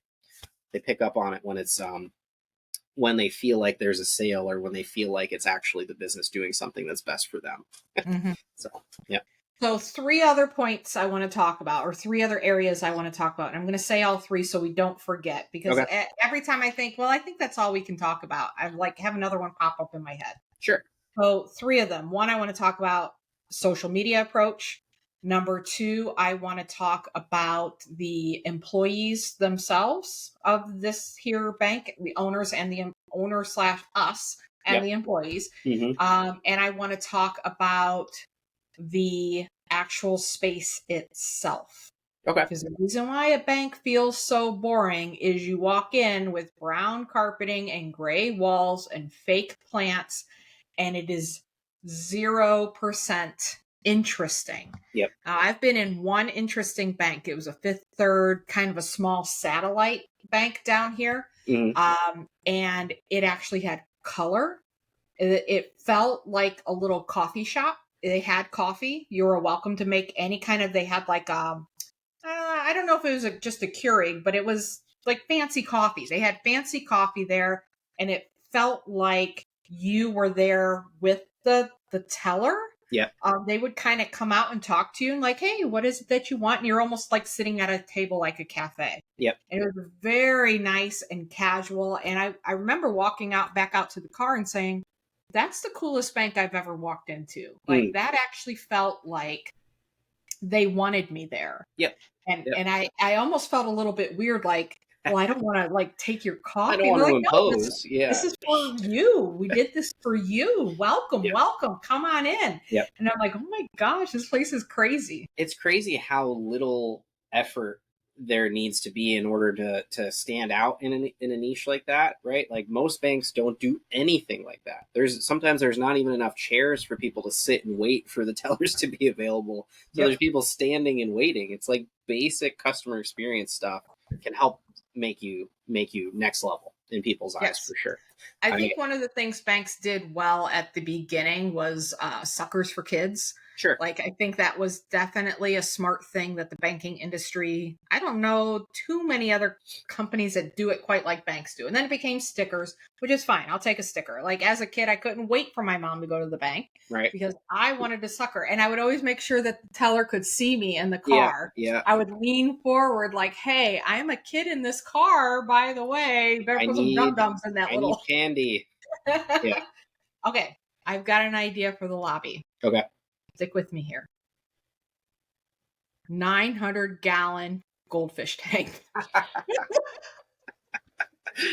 They pick up on it when they feel like there's a sale or when they feel like it's actually the business doing something that's best for them. Mhm. So, yeah. So, three other points I want to talk about, or three other areas I want to talk about. And I'm going to say all three so we don't forget, because Okay. every time I think, well, I think that's all we can talk about, I like have another one pop up in my head. Sure. So, three of them. One, I want to talk about social media approach. Number two, I want to talk about the employees themselves of this here bank, the owners and the owner slash us and Yep. the employees. Hmm. And I want to talk about the actual space itself. Okay. Because the reason why a bank feels so boring is you walk in with brown carpeting and gray walls and fake plants, and it is 0% interesting. Yep. I've been in one interesting bank. It was a Fifth Third, kind of a small satellite bank down here. Hmm. And it actually had color. It felt like a little coffee shop. They had coffee. You were welcome to make any kind of, they had like, I don't know if it was just a Keurig, but it was like fancy coffee. They had fancy coffee there, and it felt like you were there with the teller. Yep. They would kind of come out and talk to you and like, hey, what is it that you want? And you're almost like sitting at a table like a cafe. Yep. And it was very nice and casual. And I remember walking back out to the car and saying, that's the coolest bank I've ever walked into. Like Mm. that actually felt like they wanted me there. Yep. And Yep. I almost felt a little bit weird, like, well, I don't want to like take your I don't coffee. want We're to like, no, impose. this Yeah. is for you. We did this for you. Welcome, Yep. welcome. Come on in. Yep. And I'm like, oh my gosh, this place is crazy. It's crazy how little effort there needs to be in order to stand out in a niche like that, right? Like most banks don't do anything like that. Sometimes there's not even enough chairs for people to sit and wait for the tellers to be available. So Yep. there's people standing and waiting. It's like basic customer experience stuff can help make you next level in people's eyes Yes. for sure. I think one of the things banks did well at the beginning was suckers for kids. Sure. Like, I think that was definitely a smart thing that the banking industry, I don't know too many other companies that do it quite like banks do. And then it became stickers, which is fine. I'll take a sticker. Like, as a kid, I couldn't wait for my mom to go to the bank, Right. because I wanted to sucker. And I would always make sure that the teller could see me in the Yeah. car. Yeah. I would lean forward like, hey, I'm a kid in this car, by the way. Better put some dum-dums in that I need little. candy. Yeah. Okay, I've got an idea for the lobby. Okay. Stick with me here. 900-gallon goldfish tank.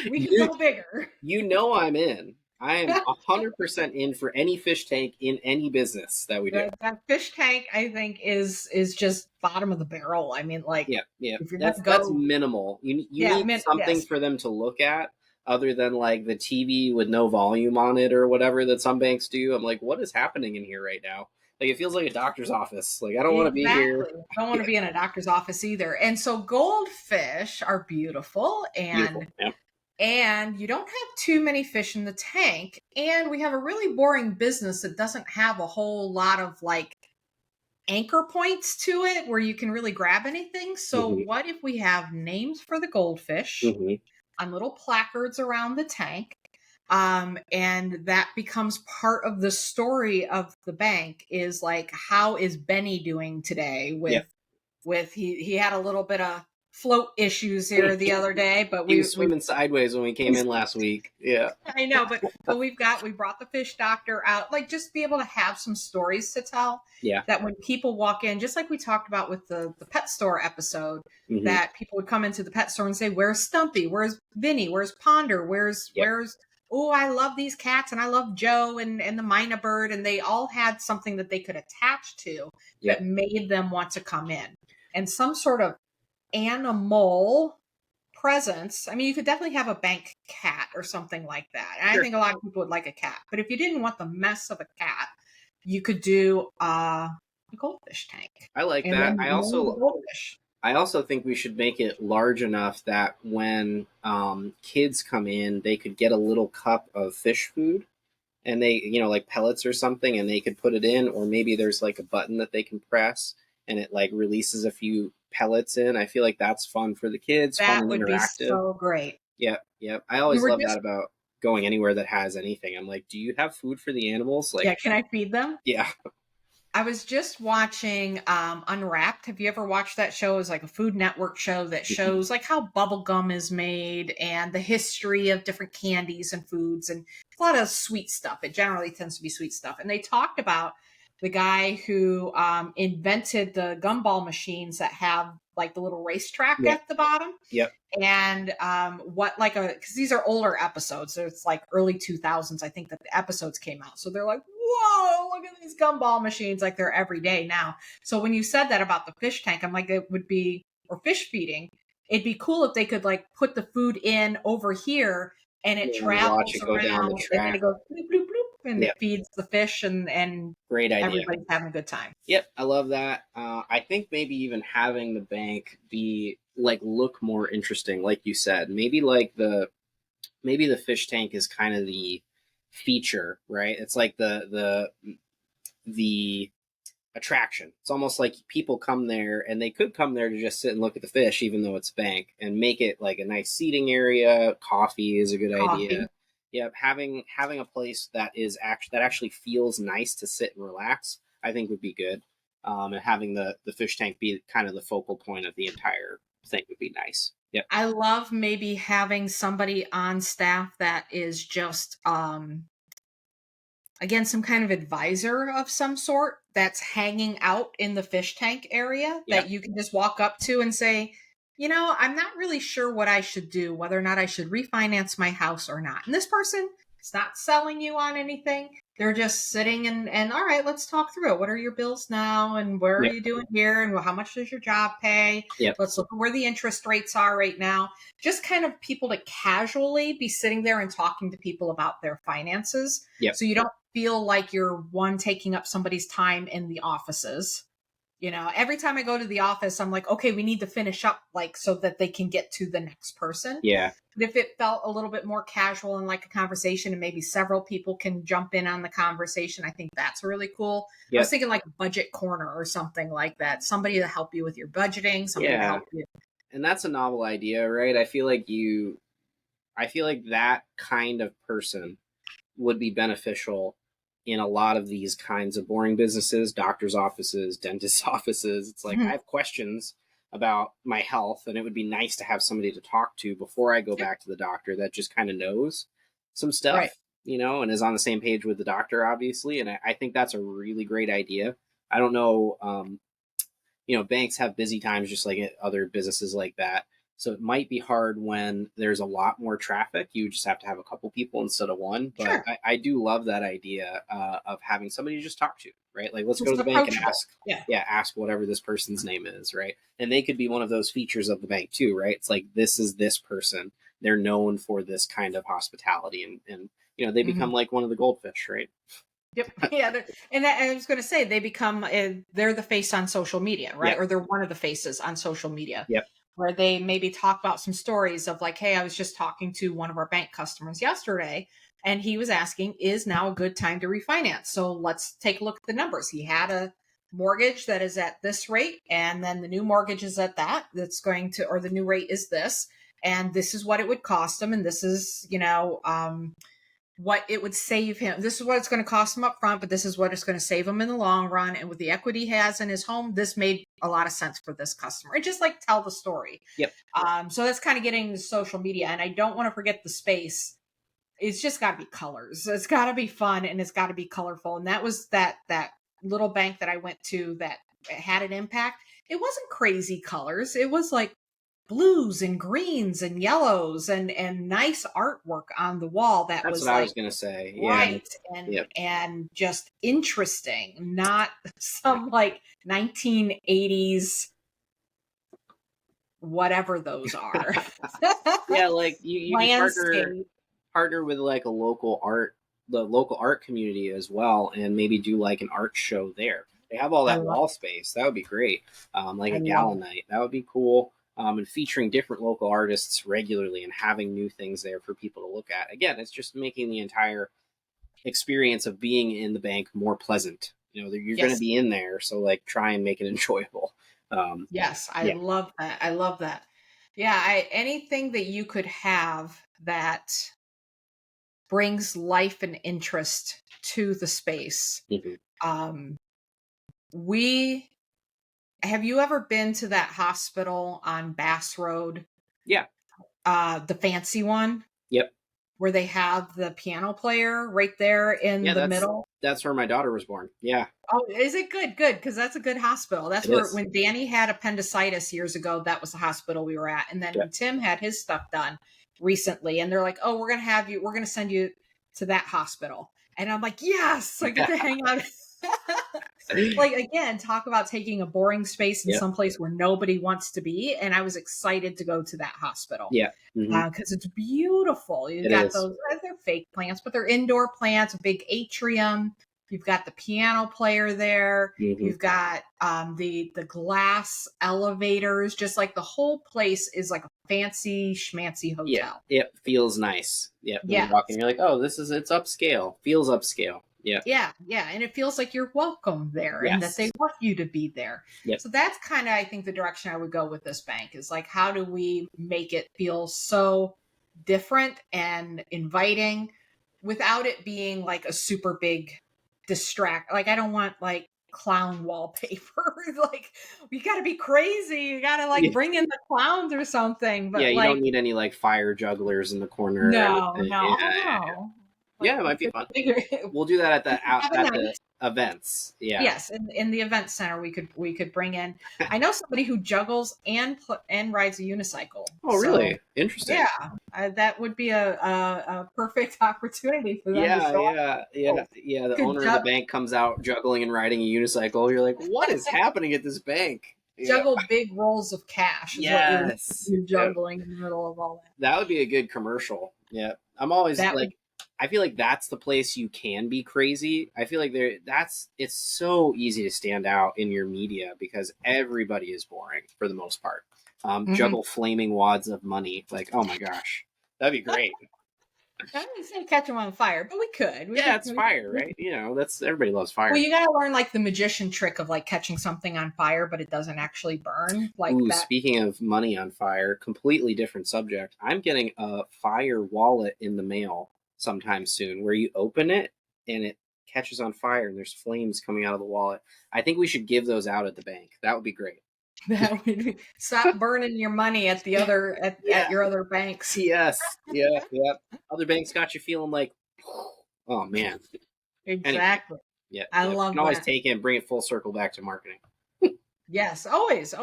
We can go bigger. You know I'm in. I am 100% in for any fish tank in any business that we do. That fish tank, I think, is just bottom of the barrel. I mean, like, Yeah, yeah. if you're That's gonna that's go, minimal. You need something yes, for them to look at other than like the TV with no volume on it or whatever that some banks do. I'm like, what is happening in here right now? Like it feels like a doctor's office. Like I don't want to be here. exactly. Don't want to be in a doctor's office either. And so goldfish are beautiful, and Beautiful. Yeah. and you don't have too many fish in the tank, and we have a really boring business that doesn't have a whole lot of like anchor points to it where you can really grab anything. So Hmm. what if we have names for the goldfish Hmm. on little placards around the tank? And that becomes part of the story of the bank, is like, how is Benny doing today Yep. with he had a little bit of float issues here the other day, but He was we swimming sideways when we came in last week. Yeah. I know, but we brought the fish doctor out, like just be able to have some stories to tell, Yeah. that when people walk in, just like we talked about with the pet store episode, Hmm. that people would come into the pet store and say, "Where's Stumpy? Where's Vinny? Where's Ponder? Yep. Where's oh, I love these cats and I love Joe and the Mina bird," and they all had something that they could attach to that Yep. made them want to come in, and some sort of animal presence. I mean, you could definitely have a bank cat or something like that. And I Sure. think a lot of people would like a cat. But if you didn't want the mess of a cat, you could do a goldfish tank. I like And that. then name the goldfish. I also think we should make it large enough that when kids come in, they could get a little cup of fish food, and they, like pellets or something, and they could put it in, or maybe there's like a button that they can press and it like releases a few pellets in. I feel like that's fun for the kids, fun That and would be interactive. so great. Yep, yep. I We always were love that just, about going anywhere that has anything. I'm like, do you have food for the animals? Like, yeah, can I feed them? yeah. I was just watching Unwrapped. Have you ever watched that show? It's like a Food Network show that shows like how bubble gum is made and the history of different candies and foods, and a lot of sweet stuff. It generally tends to be sweet stuff. And they talked about the guy who invented the gumball machines that have like the little racetrack Yep, at the bottom, yep. and what like a, because these are older episodes, so it's like early 2000s I think that the episodes came out, so they're like, whoa, look at these gumball machines, like they're every day now. So when you said that about the fish tank, I'm like, it would be, or fish feeding, it'd be cool if they could like put the food in over here and it And watch travels it go down the around and then track. it goes bloop, bloop, bloop, and it Yep, feeds the fish, and great idea. everybody's having a good time. Yep, I love that. I think maybe even having the bank be like look more interesting, like you said. Maybe the fish tank is kind of the feature, right? It's like the attraction. It's almost like people come there, and they could come there to just sit and look at the fish, even though it's a bank, and make it like a nice seating area. Coffee is a good Coffee. idea. Yep, having a place that actually feels nice to sit and relax, I think would be good. And having the fish tank be kind of the focal point of the entire thing would be nice. Yep. I love maybe having somebody on staff that is just again, some kind of advisor of some sort that's hanging out in the fish tank area Yep. that you can just walk up to and say, I'm not really sure what I should do, whether or not I should refinance my house or not. And this person is not selling you on anything. They're just sitting and all right, let's talk through it. What are your bills now? And where are Yep. you doing here? And how much does your job pay? Yep. Let's look at where the interest rates are right now. Just kind of people to casually be sitting there and talking to people about their finances. Yep. So you don't feel like you're one taking up somebody's time in the offices. Every time I go to the office, I'm like, okay, we need to finish up, like, so that they can get to the next person. Yeah. But if it felt a little bit more casual and like a conversation, and maybe several people can jump in on the conversation, I think that's really cool. I was Yep. thinking like budget corner or something like that. Somebody to help you with your budgeting, somebody to Yeah. help you. And that's a novel idea, right? I feel like that kind of person would be beneficial in a lot of these kinds of boring businesses, doctors' offices, dentists' offices. It's like, I Mhm. have questions about my health, and it would be nice to have somebody to talk to before I go Yep. back to the doctor that just kind of knows some Right. stuff, and is on the same page with the doctor, obviously. And I think that's a really great idea. I don't know. Banks have busy times just like other businesses like that. So it might be hard when there's a lot more traffic. You just have to have a couple people instead of one. But Sure. I do love that idea of having somebody to just talk to, right? Like, let's go It's to the bank and approachable. Yeah. ask whatever this person's name is, right? And they could be one of those features of the bank too, right? It's like, this is this person. They're known for this kind of hospitality, and they Mhm. become like one of the goldfish, right? Yep. Yeah. And I was going to say, they become, they're the face on social media, right? Yep. Or they're one of the faces on social media. Yep. where they maybe talk about some stories of like, hey, I was just talking to one of our bank customers yesterday, and he was asking, is now a good time to refinance? So let's take a look at the numbers. He had a mortgage that is at this rate, and then the new mortgage is at that's going to, or the new rate is this, and this is what it would cost him, and this is, what it would save him. This is what it's going to cost him up front, but this is what it's going to save him in the long run. And with the equity he has in his home, this made a lot of sense for this customer. And just like tell the story. Yep. So that's kind of getting into social media. And I don't want to forget the space. It's just got to be colors. It's got to be fun, and it's got to be colorful. And that was that little bank that I went to that had an impact. It wasn't crazy colors. It was like blues and greens and yellows and nice artwork on the wall. That's was what like, I was gonna say. Right. And just interesting, not some like 1980s whatever those are. Yeah, like you partner with like the local art community as well, and maybe do like an art show there. They have all that wall space. That would be great. Like a gala night. That would be cool. And featuring different local artists regularly and having new things there for people to look at. Again, it's just making the entire experience of being in the bank more pleasant. You're going to be in there, so like try and make it enjoyable. Yes, I love that. I love that. Yeah, anything that you could have that brings life and interest to the space. Mm-hmm. Have you ever been to that hospital on Bass Road? Yeah. The fancy one? Yep. Where they have the piano player right there in the middle? That's where my daughter was born. Yeah. Oh, is it good? Good, because that's a good hospital. That's where, when Danny had appendicitis years ago, that was the hospital we were at. And then when Tim had his stuff done recently, and they're like, oh, we're going to send you to that hospital. And I'm like, yes, I get to hang out. Like, again, talk about taking a boring space in some place where nobody wants to be. And I was excited to go to that hospital. Yeah. Because it's beautiful. You've got those, they're fake plants, but they're indoor plants, a big atrium. You've got the piano player there. Mm-hmm. You've got the glass elevators. Just like the whole place is like a fancy schmancy hotel. Yeah, it feels nice. Yeah. When you walk in, you're like, oh, it's upscale. Feels upscale. Yeah. Yeah. Yeah. And it feels like you're welcome there and that they want you to be there. Yep. So that's kind of, I think, the direction I would go with this bank is like, how do we make it feel so different and inviting without it being like a super big distract? Like, I don't want like clown wallpaper. Like, you got to be crazy. You got to like bring in the clowns or something. But you don't need any like fire jugglers in the corner. No. Yeah, it might be fun. We'll do that at the events. Yeah. Yes, in the event center, we could bring in. I know somebody who juggles and rides a unicycle. Oh, really? Interesting. Yeah, that would be a perfect opportunity for them. Yeah. The owner of the bank comes out juggling and riding a unicycle. You're like, what is happening at this bank? Juggle big rolls of cash. Is what you're juggling in the middle of all that. That would be a good commercial. Yeah, I'm always I feel like that's the place you can be crazy. I feel like it's so easy to stand out in your media because everybody is boring for the most part. Juggle flaming wads of money. Like, oh my gosh, that'd be great. I didn't say catch them on fire, but we could. It's fire, right? That's everybody loves fire. Well, you got to learn like the magician trick of like catching something on fire, but it doesn't actually burn. Like that. Speaking of money on fire, completely different subject. I'm getting a fire wallet in the mail sometime soon where you open it and it catches on fire and there's flames coming out of the wallet. I think we should give those out at the bank. That would be great. That would be, stop burning your money at the other at your other banks. Yes. Yeah. Other banks got you feeling like, oh man. Exactly. Anyway, I love that. You can always take it and bring it full circle back to marketing. Yes, always.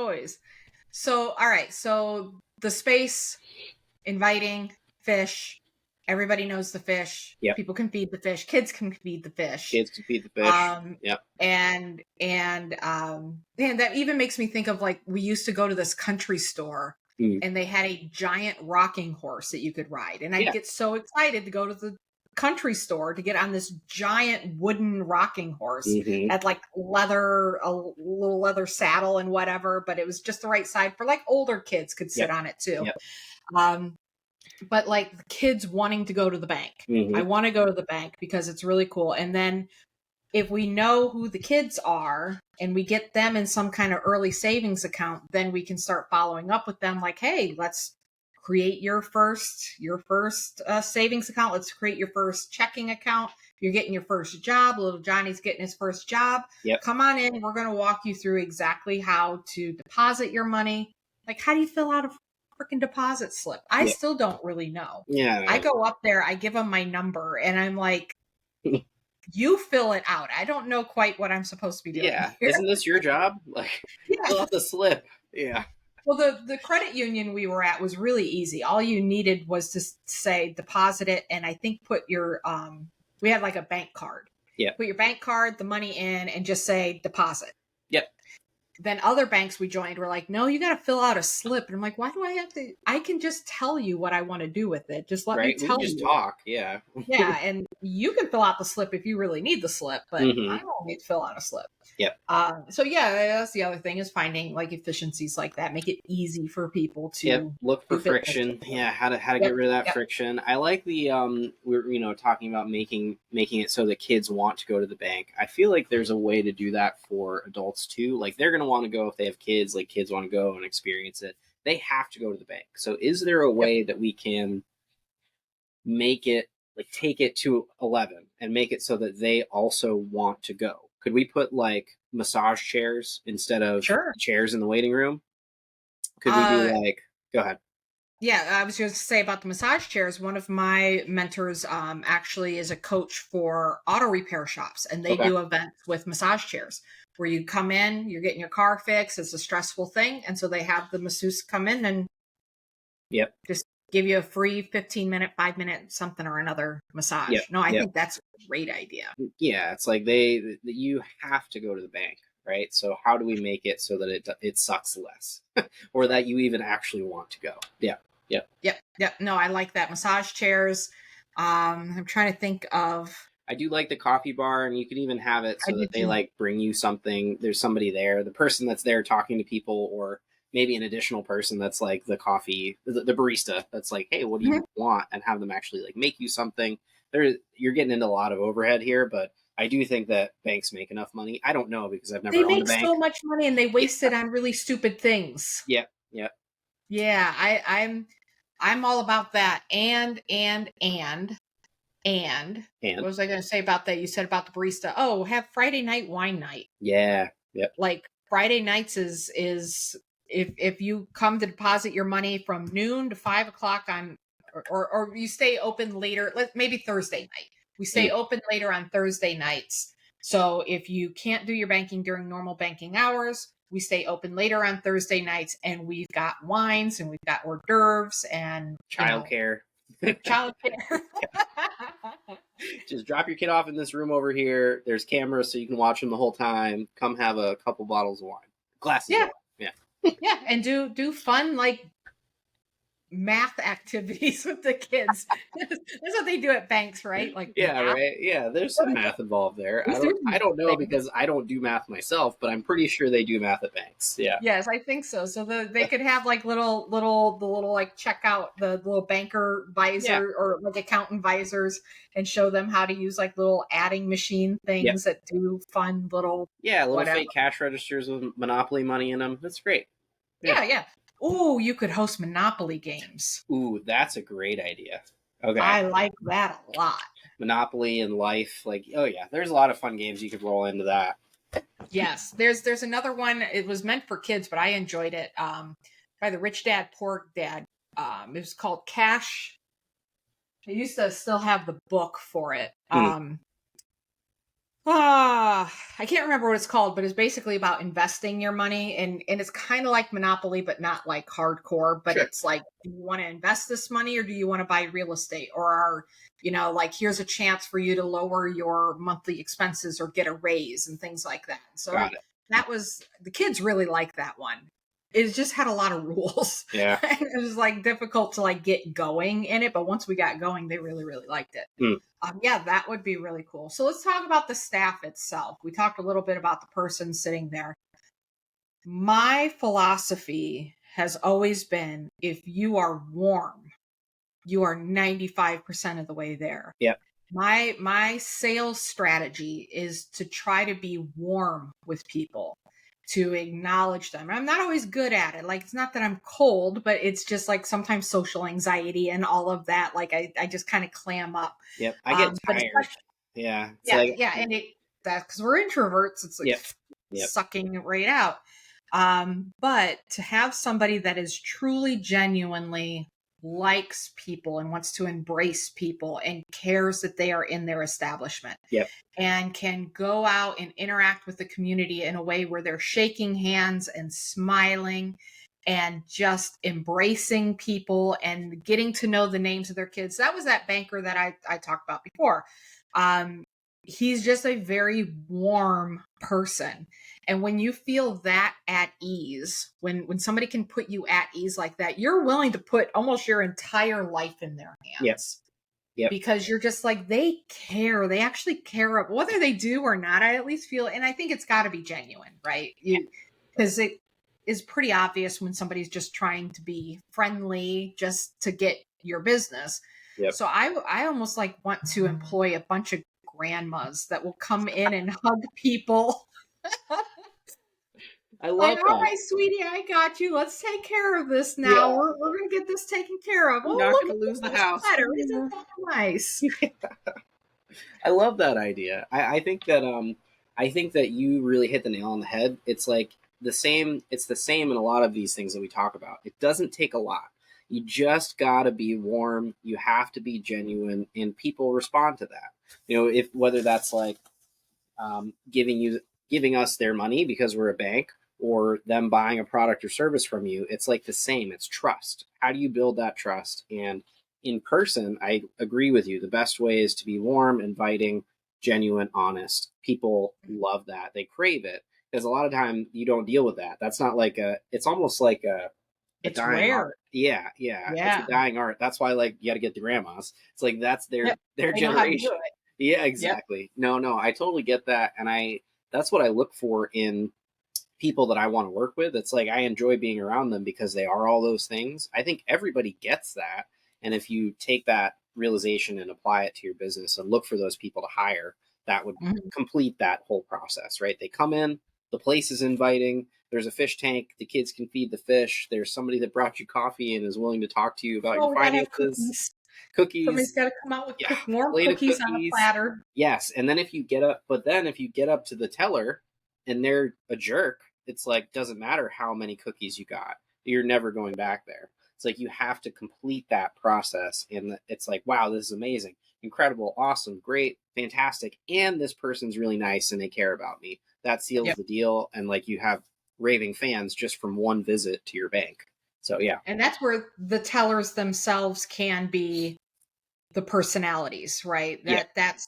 So all right. So the space, inviting, fish. Everybody knows the fish. Yep. People can feed the fish. Kids can feed the fish. Yep. And that even makes me think of like, we used to go to this country store and they had a giant rocking horse that you could ride. And I'd get so excited to go to country store to get on this giant wooden rocking horse. Mm-hmm. Had like a little leather saddle and whatever, but it was just the right side for like older kids could sit Yep. on it too. Yep. But like the kids wanting to go to the bank. Mm-hmm. I want to go to the bank because it's really cool. And then if we know who the kids are and we get them in some kind of early savings account, then we can start following up with them like, hey, let's create your first savings account. Let's create your first checking account. You're getting your first job. Little Johnny's getting his first job. Yep. Come on in. We're going to walk you through exactly how to deposit your money. Like, how do you fill out a freaking deposit slip? I still don't really know. Yeah. I go up there, I give them my number, and I'm like, you fill it out. I don't know quite what I'm supposed to be doing. Yeah. Here. Isn't this your job? Like, fill out the slip. Yeah. Well, the credit union we were at was really easy. All you needed was to say deposit it, and I think put your we had like a bank card. Yeah. Put your bank card, the money in, and just say deposit. Yep. Then other banks we joined were like, no, you got to fill out a slip. And I'm like, why do I have to? I can just tell you what I want to do with it. Just let me tell you. Just talk. Yeah. Yeah. And you can fill out the slip if you really need the slip, but I don't need to fill out a slip. Yep. So yeah, that's the other thing is finding like efficiencies like that. Make it easy for people to look for friction. Yeah. How to get rid of that friction. I like the, we're, talking about making it so that kids want to go to the bank. I feel like there's a way to do that for adults too. Like they're going to want to go if they have kids, like kids want to go and experience it. They have to go to the bank. So is there a way that we can make it like take it to 11 and make it so that they also want to go? Could we put like massage chairs instead of chairs in the waiting room? Could we do like, go ahead. Yeah, I was going to say about the massage chairs. One of my mentors actually is a coach for auto repair shops, and they do events with massage chairs where you come in, you're getting your car fixed. It's a stressful thing. And so they have the masseuse come in and just give you a free 15-minute, 5-minute something or another massage. No, I think that's a great idea. Yeah, it's like you have to go to the bank, right? So how do we make it so that it sucks less or that you even actually want to go? Yep. No, I like that. Massage chairs. I'm trying to think of. I do like the coffee bar, and you can even have it so that they like bring you something. There's somebody there, the person that's there talking to people, or maybe an additional person that's like the coffee, the barista that's like, hey, what do you want? And have them actually like make you something. You're getting into a lot of overhead here, but I do think that banks make enough money. I don't know because I've never owned a bank. They make so much money and they waste it on really stupid things. Yep. Yeah, I'm all about that. And what was I going to say about that? You said about the barista. Oh, have Friday night wine night. Yeah. Yep. Like Friday nights is if you come to deposit your money from noon to 5 o'clock on, or you stay open later, maybe Thursday night. We stay open later on Thursday nights. So if you can't do your banking during normal banking hours, we stay open later on Thursday nights, and we've got wines and we've got hors d'oeuvres and childcare. Childcare. Just drop your kid off in this room over here. There's cameras so you can watch them the whole time. Come have a couple bottles of wine, glasses of wine. Yeah, and do fun like math activities with the kids. That's what they do at banks, right? Like math. Right. Yeah, there's some math involved there. I don't know because I don't do math myself, but I'm pretty sure they do math at banks. Yeah. Yes, I think so. So they could have like little like checkout the little banker visor or like accountant visors and show them how to use like little adding machine things that do fun little fake cash registers with Monopoly money in them. That's great. Yeah. Ooh, you could host Monopoly games. Ooh, that's a great idea. Okay. I like that a lot. Monopoly and Life. Like, oh yeah, there's a lot of fun games you could roll into that. Yes. There's another one. It was meant for kids, but I enjoyed it. By the Rich Dad, Poor Dad. It was called Cash. I used to still have the book for it. I can't remember what it's called, but it's basically about investing your money, and it's kind of like Monopoly, but not like hardcore. But it's like, do you want to invest this money, or do you want to buy real estate, or like here's a chance for you to lower your monthly expenses or get a raise and things like that. So that was the kids really like that one. it just had a lot of rules. Yeah. And it was like difficult to like get going in it. But once we got going, they really, really liked it. Mm. Yeah, that would be really cool. So let's talk about the staff itself. We talked a little bit about the person sitting there. My philosophy has always been, if you are warm, you are 95% of the way there. Yep. My sales strategy is to try to be warm with people, to acknowledge them. I'm not always good at it. Like, it's not that I'm cold, but it's just like sometimes social anxiety and all of that. Like I just kind of clam up. Yep. I get But tired. Yeah. It's yeah, like, yeah, and that's because we're introverts. It's like yep. Yep. sucking it right out. But to have somebody that is truly, genuinely likes people and wants to embrace people and cares that they are in their establishment, Yep. and can go out and interact with the community in a way where they're shaking hands and smiling and just embracing people and getting to know the names of their kids. That was that banker that I talked about before. He's just a very warm person. And when you feel that at ease, when somebody can put you at ease like that, you're willing to put almost your entire life in their hands. Yep. Because you're just like, they care. They actually care, whether they do or not. I at least feel, and I think it's got to be genuine, right? Because it is pretty obvious when somebody's just trying to be friendly just to get your business. Yep. So I almost like want to employ a bunch of grandmas that will come in and hug people. I love Like, all that. right, sweetie, I got you. Let's take care of this now. Yeah. We're going to get this taken care of. You're Oh, not look going at to lose the this house. sweater. Isn't that nice? I love that idea. I think that you really hit the nail on the head. It's like the same. It's the same in a lot of these things that we talk about. It doesn't take a lot. You just got to be warm. You have to be genuine, and people respond to that. If whether that's like giving us their money because we're a bank, or them buying a product or service from you, it's like the same. It's trust. How do you build that trust? And in person, I agree with you. The best way is to be warm, inviting, genuine, honest. People love that. They crave it because a lot of time you don't deal with that. That's not like it's almost like a It's dying rare. art. Yeah, yeah. It's a Yeah. dying art. That's why like you got to get the grandmas. It's like that's Yep. their They know how to do generation. it. Yeah, Yep. exactly. No, I totally get that. And that's what I look for in people that I want to work with. It's like I enjoy being around them because they are all those things. I think everybody gets that. And if you take that realization and apply it to your business and look for those people to hire, that would Mhm. complete that whole process, right? They come in, the place is inviting, there's a fish tank, the kids can feed the fish, there's somebody that brought you coffee and is willing to talk to you about Oh, your we got to have finances, cookies. Somebody's cookies. got to come out with Yeah, warm plate of cookies on a cookies. platter. Yes, and then if you get up to the teller and they're a jerk, it's like doesn't matter how many cookies you got. You're never going back there. It's like you have to complete that process and it's like, wow, this is amazing. Incredible, awesome, great, fantastic. And this person's really nice and they care about me. That seals Yep. the deal, and like you have raving fans just from one visit to your bank. So yeah. And that's where the tellers themselves can be the personalities, right? Yeah. That's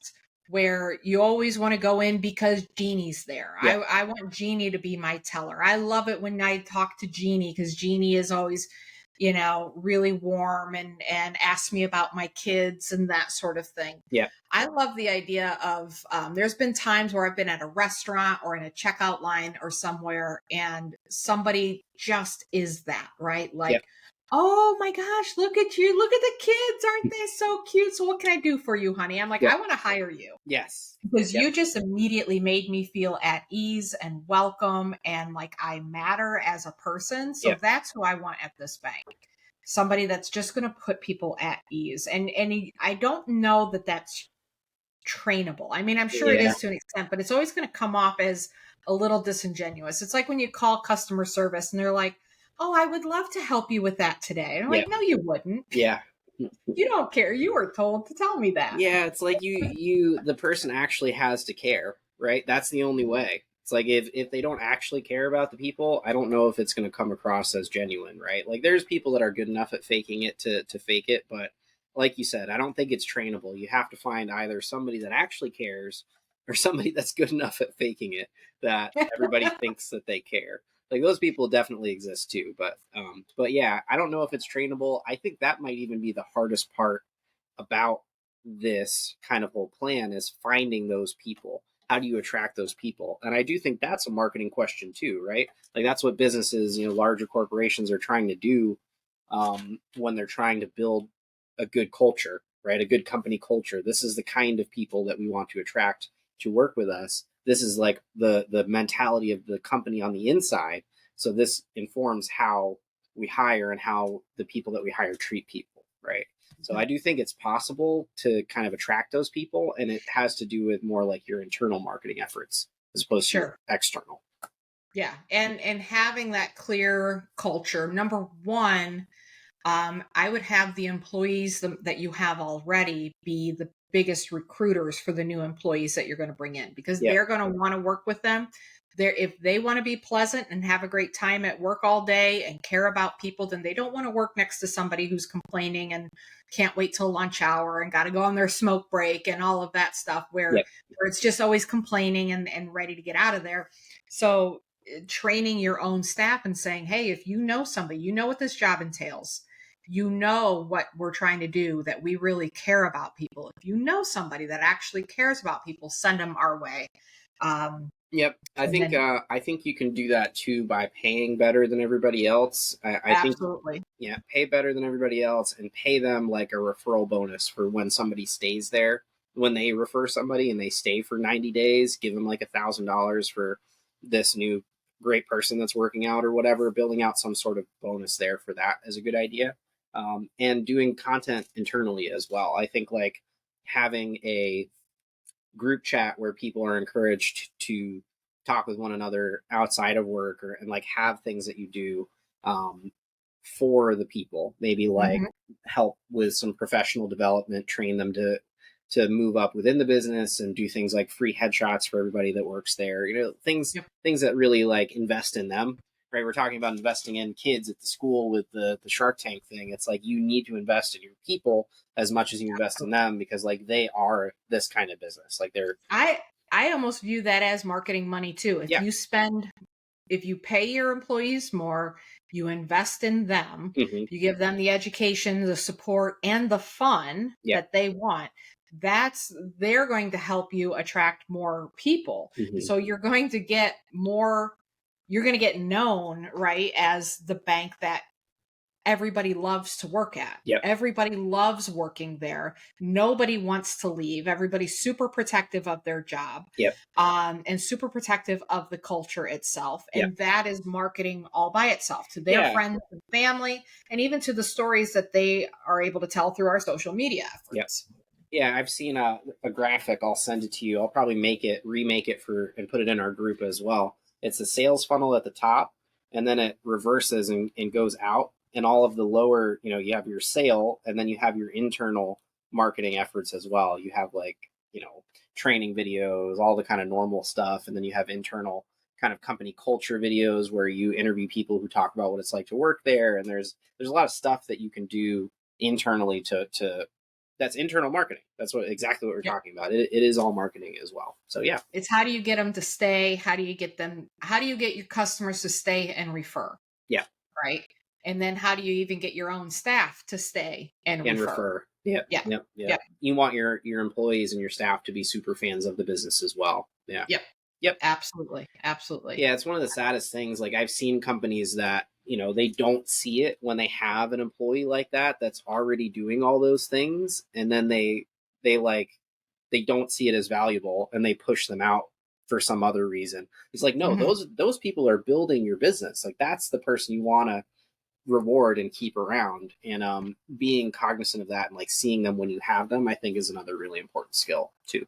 where you always want to go in because Jeannie's there. Yeah. I want Jeannie to be my teller. I love it when I talk to Jeannie because Jeannie is always, really warm and asks me about my kids and that sort of thing. Yeah. I love the idea of there's been times where I've been at a restaurant or in a checkout line or somewhere and somebody just is that, right? Yeah. Like, oh my gosh, look at you. Look at the kids. Aren't they so cute? So what can I do for you, honey? I'm like, Yeah. I want to hire you Yes. because Yep. you just immediately made me feel at ease and welcome and like I matter as a person. So Yep. that's who I want at this bank. Somebody that's just going to put people at ease. And I don't know that that's trainable. I mean, I'm sure it Yeah. is to an extent, but it's always going to come off as a little disingenuous. It's like when you call customer service and they're like, "Oh, I would love to help you with that today." And I'm Yeah. like, "No, you wouldn't. Yeah. You don't care. You were told to tell me that." Yeah, it's like the person actually has to care, right? That's the only way. It's like if they don't actually care about the people, I don't know if it's going to come across as genuine, right? Like there's people that are good enough at faking it to fake it, but like you said, I don't think it's trainable. You have to find either somebody that actually cares or somebody that's good enough at faking it that everybody thinks that they care. like those people definitely exist too. But yeah, I don't know if it's trainable. I think that might even be the hardest part about this kind of whole plan is finding those people. How do you attract those people? And I do think that's a marketing question too, right? Like that's what businesses, larger corporations are trying to do when they're trying to build a good culture, right? A good company culture. This is the kind of people that we want to attract to work with us. This is like the mentality of the company on the inside. So this informs how we hire and how the people that we hire treat people, right? So I do think it's possible to kind of attract those people, and it has to do with more like your internal marketing efforts as opposed to your Sure. external. Yeah. And having that clear culture, number one, I would have the employees that you have already be the biggest recruiters for the new employees that you're going to bring in, because Yep. they're going to want to work with them. If they want to be pleasant and have a great time at work all day and care about people, then they don't want to work next to somebody who's complaining and can't wait till lunch hour and got to go on their smoke break and all of that stuff Yep. where it's just always complaining and ready to get out of there. So training your own staff and saying, hey, if you know somebody, you know what this job entails, you know what we're trying to do, that we really care about people. If you know somebody that actually cares about people, send them our way. Yep. And then I think you can do that too by paying better than everybody else. I think absolutely. yeah, pay better than everybody else and pay them like a referral bonus for when somebody stays there. When they refer somebody and they stay for 90 days, give them like $1,000 for this new great person that's working out or whatever, building out some sort of bonus there for that is a good idea. And doing content internally as well. I think like having a group chat where people are encouraged to talk with one another outside of work and like have things that you do um, for the people, maybe like Mhm. help with some professional development, train them to move up within the business and do things like free headshots for everybody that works there, Yep. things that really like invest in them, right? We're talking about investing in kids at the school with the Shark Tank thing. It's like you need to invest in your people as much as you invest in them because like they are this kind of business. Like they're I I almost view that as marketing money too. yeah. If you pay your employees more, you invest in them, Hmm. you give them the education, the support, and the fun Yeah. that they want. They're going to help you attract more people. Hmm. So you're going to get known, right, as the bank that everybody loves to work at. Yep. Everybody loves working there. Nobody wants to leave. Everybody's super protective of their job, Yep. and super protective of the culture itself. Yep. And that is marketing all by itself to their Yeah. friends and family, and even to the stories that they are able to tell through our social media Yep. efforts. Yeah, I've seen a graphic. I'll send it to you. I'll probably remake it and put it in our group as well. It's a sales funnel at the top, and then it reverses and goes out. And all of the lower, you have your sale, and then you have your internal marketing efforts as well. You have like, training videos, all the kind of normal stuff, and then you have internal kind of company culture videos where you interview people who talk about what it's like to work there. And there's a lot of stuff that you can do internally to that's internal marketing. That's exactly what we're Yep. talking about. It is all marketing as well. So yeah, It's how do you get them to stay? How do you get your customers to stay and refer? yeah, Right. And then how do you even get your own staff to stay and and refer? refer. Yep, Yeah. yep, yep. Yep. You want your employees and your staff to be super fans of the business as well. Yeah, Yep. yep, Absolutely. Absolutely. yeah. It's one of the saddest things. Like I've seen companies that they don't see it when they have an employee like that that's already doing all those things, and then they like they don't see it as valuable and they push them out for some other reason. It's like, no, Mhm. those people are building your business. Like that's the person you want to reward and keep around. And being cognizant of that and like seeing them when you have them, I think is another really important skill too.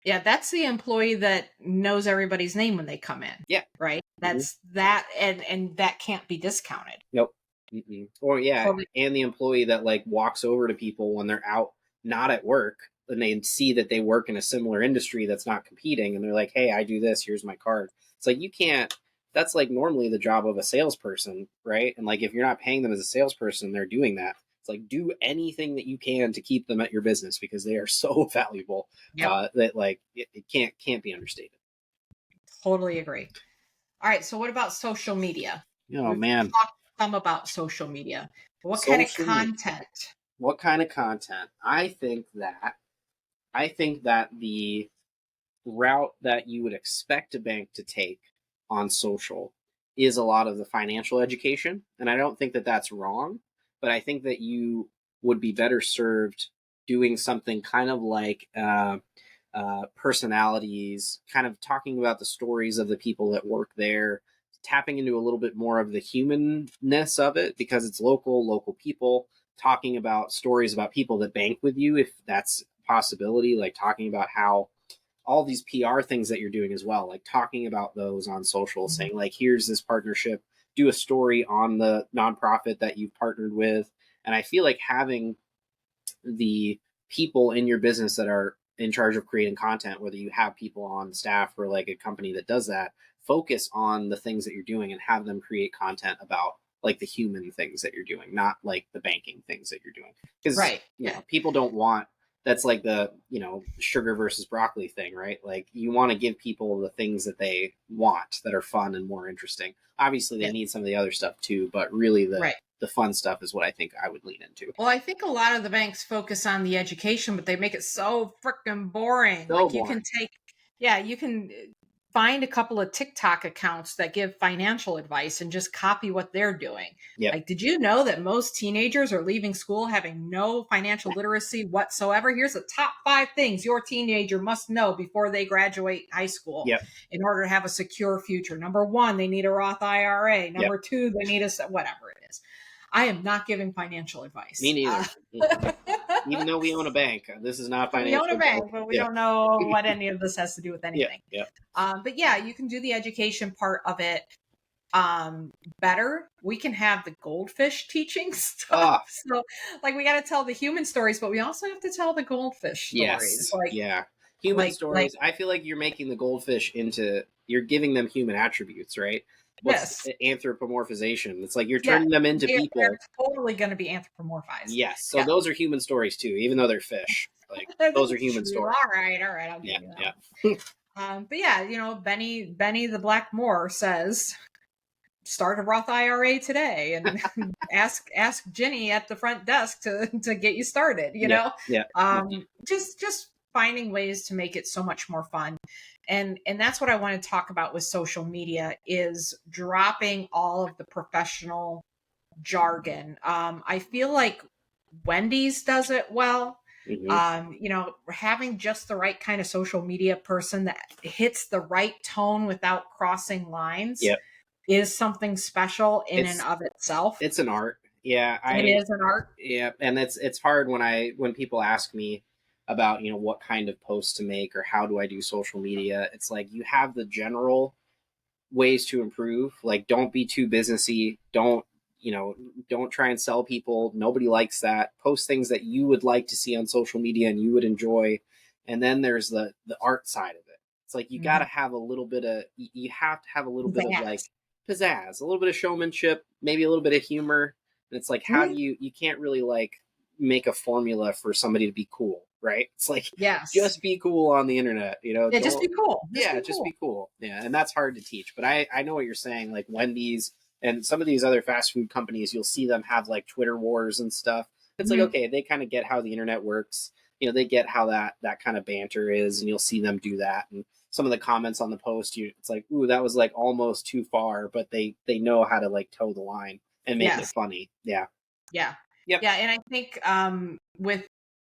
Yeah, that's the employee that knows everybody's name when they come in, Yeah. right? Hmm. That's that and that can't be discounted. Nope. Mm-mm. Or yeah, Totally. and the employee that like walks over to people when they're out not at work and they see that they work in a similar industry that's not competing and they're like, hey, I do this, here's my card. It's like you can't that's like normally the job of a salesperson, right? And like if you're not paying them as a salesperson, they're doing that. It's like do anything that you can to keep them at your business because they are so valuable Yep. that like it can't be understated. Totally agree. All right. So what about social media? Oh We've man, talked some about social media. What kind of social media. content? What kind of content? I think that the route that you would expect a bank to take on social is a lot of the financial education. And I don't think that that's wrong, but I think that you would be better served doing something kind of like personalities, kind of talking about the stories of the people that work there, tapping into a little bit more of the humanness of it because it's local people, talking about stories about people that bank with you, if that's a possibility, like talking about how all these PR things that you're doing as well, like talking about those on social, Mhm. saying like, here's this partnership, do a story on the nonprofit that you've partnered with. And I feel like having the people in your business that are in charge of creating content, whether you have people on staff or like a company that does that, focus on the things that you're doing and have them create content about like the human things that you're doing, not like the banking things that you're doing. Because, Right. Yeah. people don't want, that's like the, sugar versus broccoli thing, right? Like you want to give people the things that they want that are fun and more interesting. Obviously they Yeah. need some of the other stuff too, but really the Right. the fun stuff is what I think I would lean into. Well, I think a lot of the banks focus on the education, but they make it so freaking boring. So Like you can boring. take, yeah, you can find a couple of TikTok accounts that give financial advice and just copy what they're doing. Yep. Like, did you know that most teenagers are leaving school having no financial literacy whatsoever? Here's the top 5 things your teenager must know before they graduate high school Yep. in order to have a secure future. Number one, they need a Roth IRA. Yep. Number two, they need a whatever it is. I am not giving financial Me advice. neither. Mm-mm. Even though we own a bank, this is not We own financial a advice. bank, but we Yeah. don't know what any of this has to do with Yeah. anything. Yeah. But yeah, you can do the education part of it um better. We can have the goldfish teaching stuff. Ah, So like we got to tell the human stories, but we also have to tell the goldfish stories. yes. Yeah. Human Like stories. I feel like you're making the goldfish into, you're giving them human attributes, right? What's yes. anthropomorphization? It's like you're Yeah, turning them into they're people. totally going to be anthropomorphized. Yes. So Yeah. those are human stories too, even though they're fish. Like those are human True. stories. All right, I'll Yeah. give you that Yeah. one. But yeah, Benny the Black Moor says, start a Roth IRA today and ask Ginny at the front desk to get you started. Yeah. Yeah. Just finding ways to make it so much more fun, and that's what I want to talk about with social media is dropping all of the professional jargon. I feel like Wendy's does it well. Hmm. Having just the right kind of social media person that hits the right tone without crossing lines Yep. is something special in and It's of itself. it's an art. Yeah. It is an art. Yeah, and it's hard when when people ask me about what kind of posts to make or how do I do social media. It's like you have the general ways to improve. Like don't be too businessy. Don't try and sell people. Nobody likes that. Post things that you would like to see on social media and you would enjoy. And then there's the art side of it. It's like you got to Mhm. have a little bit of you have to have a little bit of like Yes. pizzazz, a little bit of showmanship, maybe a little bit of humor. And it's like how do Mhm. you can't really like make a formula for somebody to be cool, right? It's like Yes. just be cool on the internet, Yeah, just don't be cool. Just yeah, be just cool. be cool. Yeah, and that's hard to teach. But I know what you're saying. Like Wendy's and some of these other fast food companies, you'll see them have like Twitter wars and stuff. It's like Mhm. okay, they kind of get how the internet works. They get how that kind of banter is, and you'll see them do that. And some of the comments on the post, it's like, ooh, that was like almost too far, but they know how to like toe the line and make it Yes. funny. Yeah. Yeah. Yep. Yeah, and I think with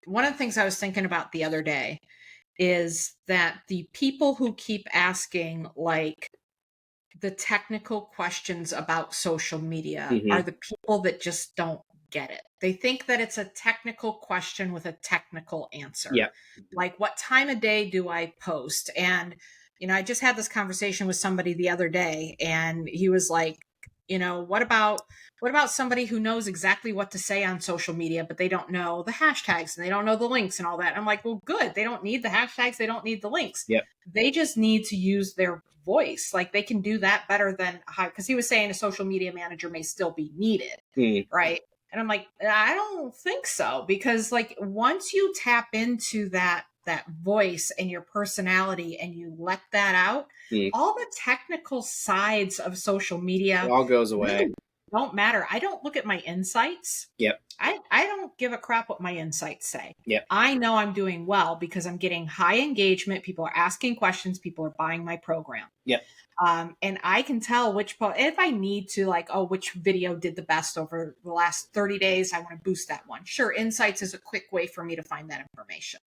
one of the things I was thinking about the other day is that the people who keep asking like the technical questions about social media are Hmm. the people that just don't get it. They think that it's a technical question with a technical answer. Yep. Like, what time of day do I post? And, I just had this conversation with somebody the other day, and he was like, what about somebody who knows exactly what to say on social media, but they don't know the hashtags and they don't know the links and all that? And I'm like, well, good. They don't need the hashtags. They don't need the links. Yep. They just need to use their voice. Like they can do that better than because he was saying a social media manager may still be needed, Mm. right? And I'm like, I don't think so because like once you tap into that that voice and your personality and you let that out, Mm. all the technical sides of social It media all goes away. really don't matter. I don't look at my insights. Yep. I don't give a crap what my insights say. Yep. I know I'm doing well because I'm getting high engagement. People are asking questions. People are buying my program. Yep. And I can tell which if I need to, like, oh, which video did the best over the last 30 days, I want to boost that one. Sure, insights is a quick way for me to find that information.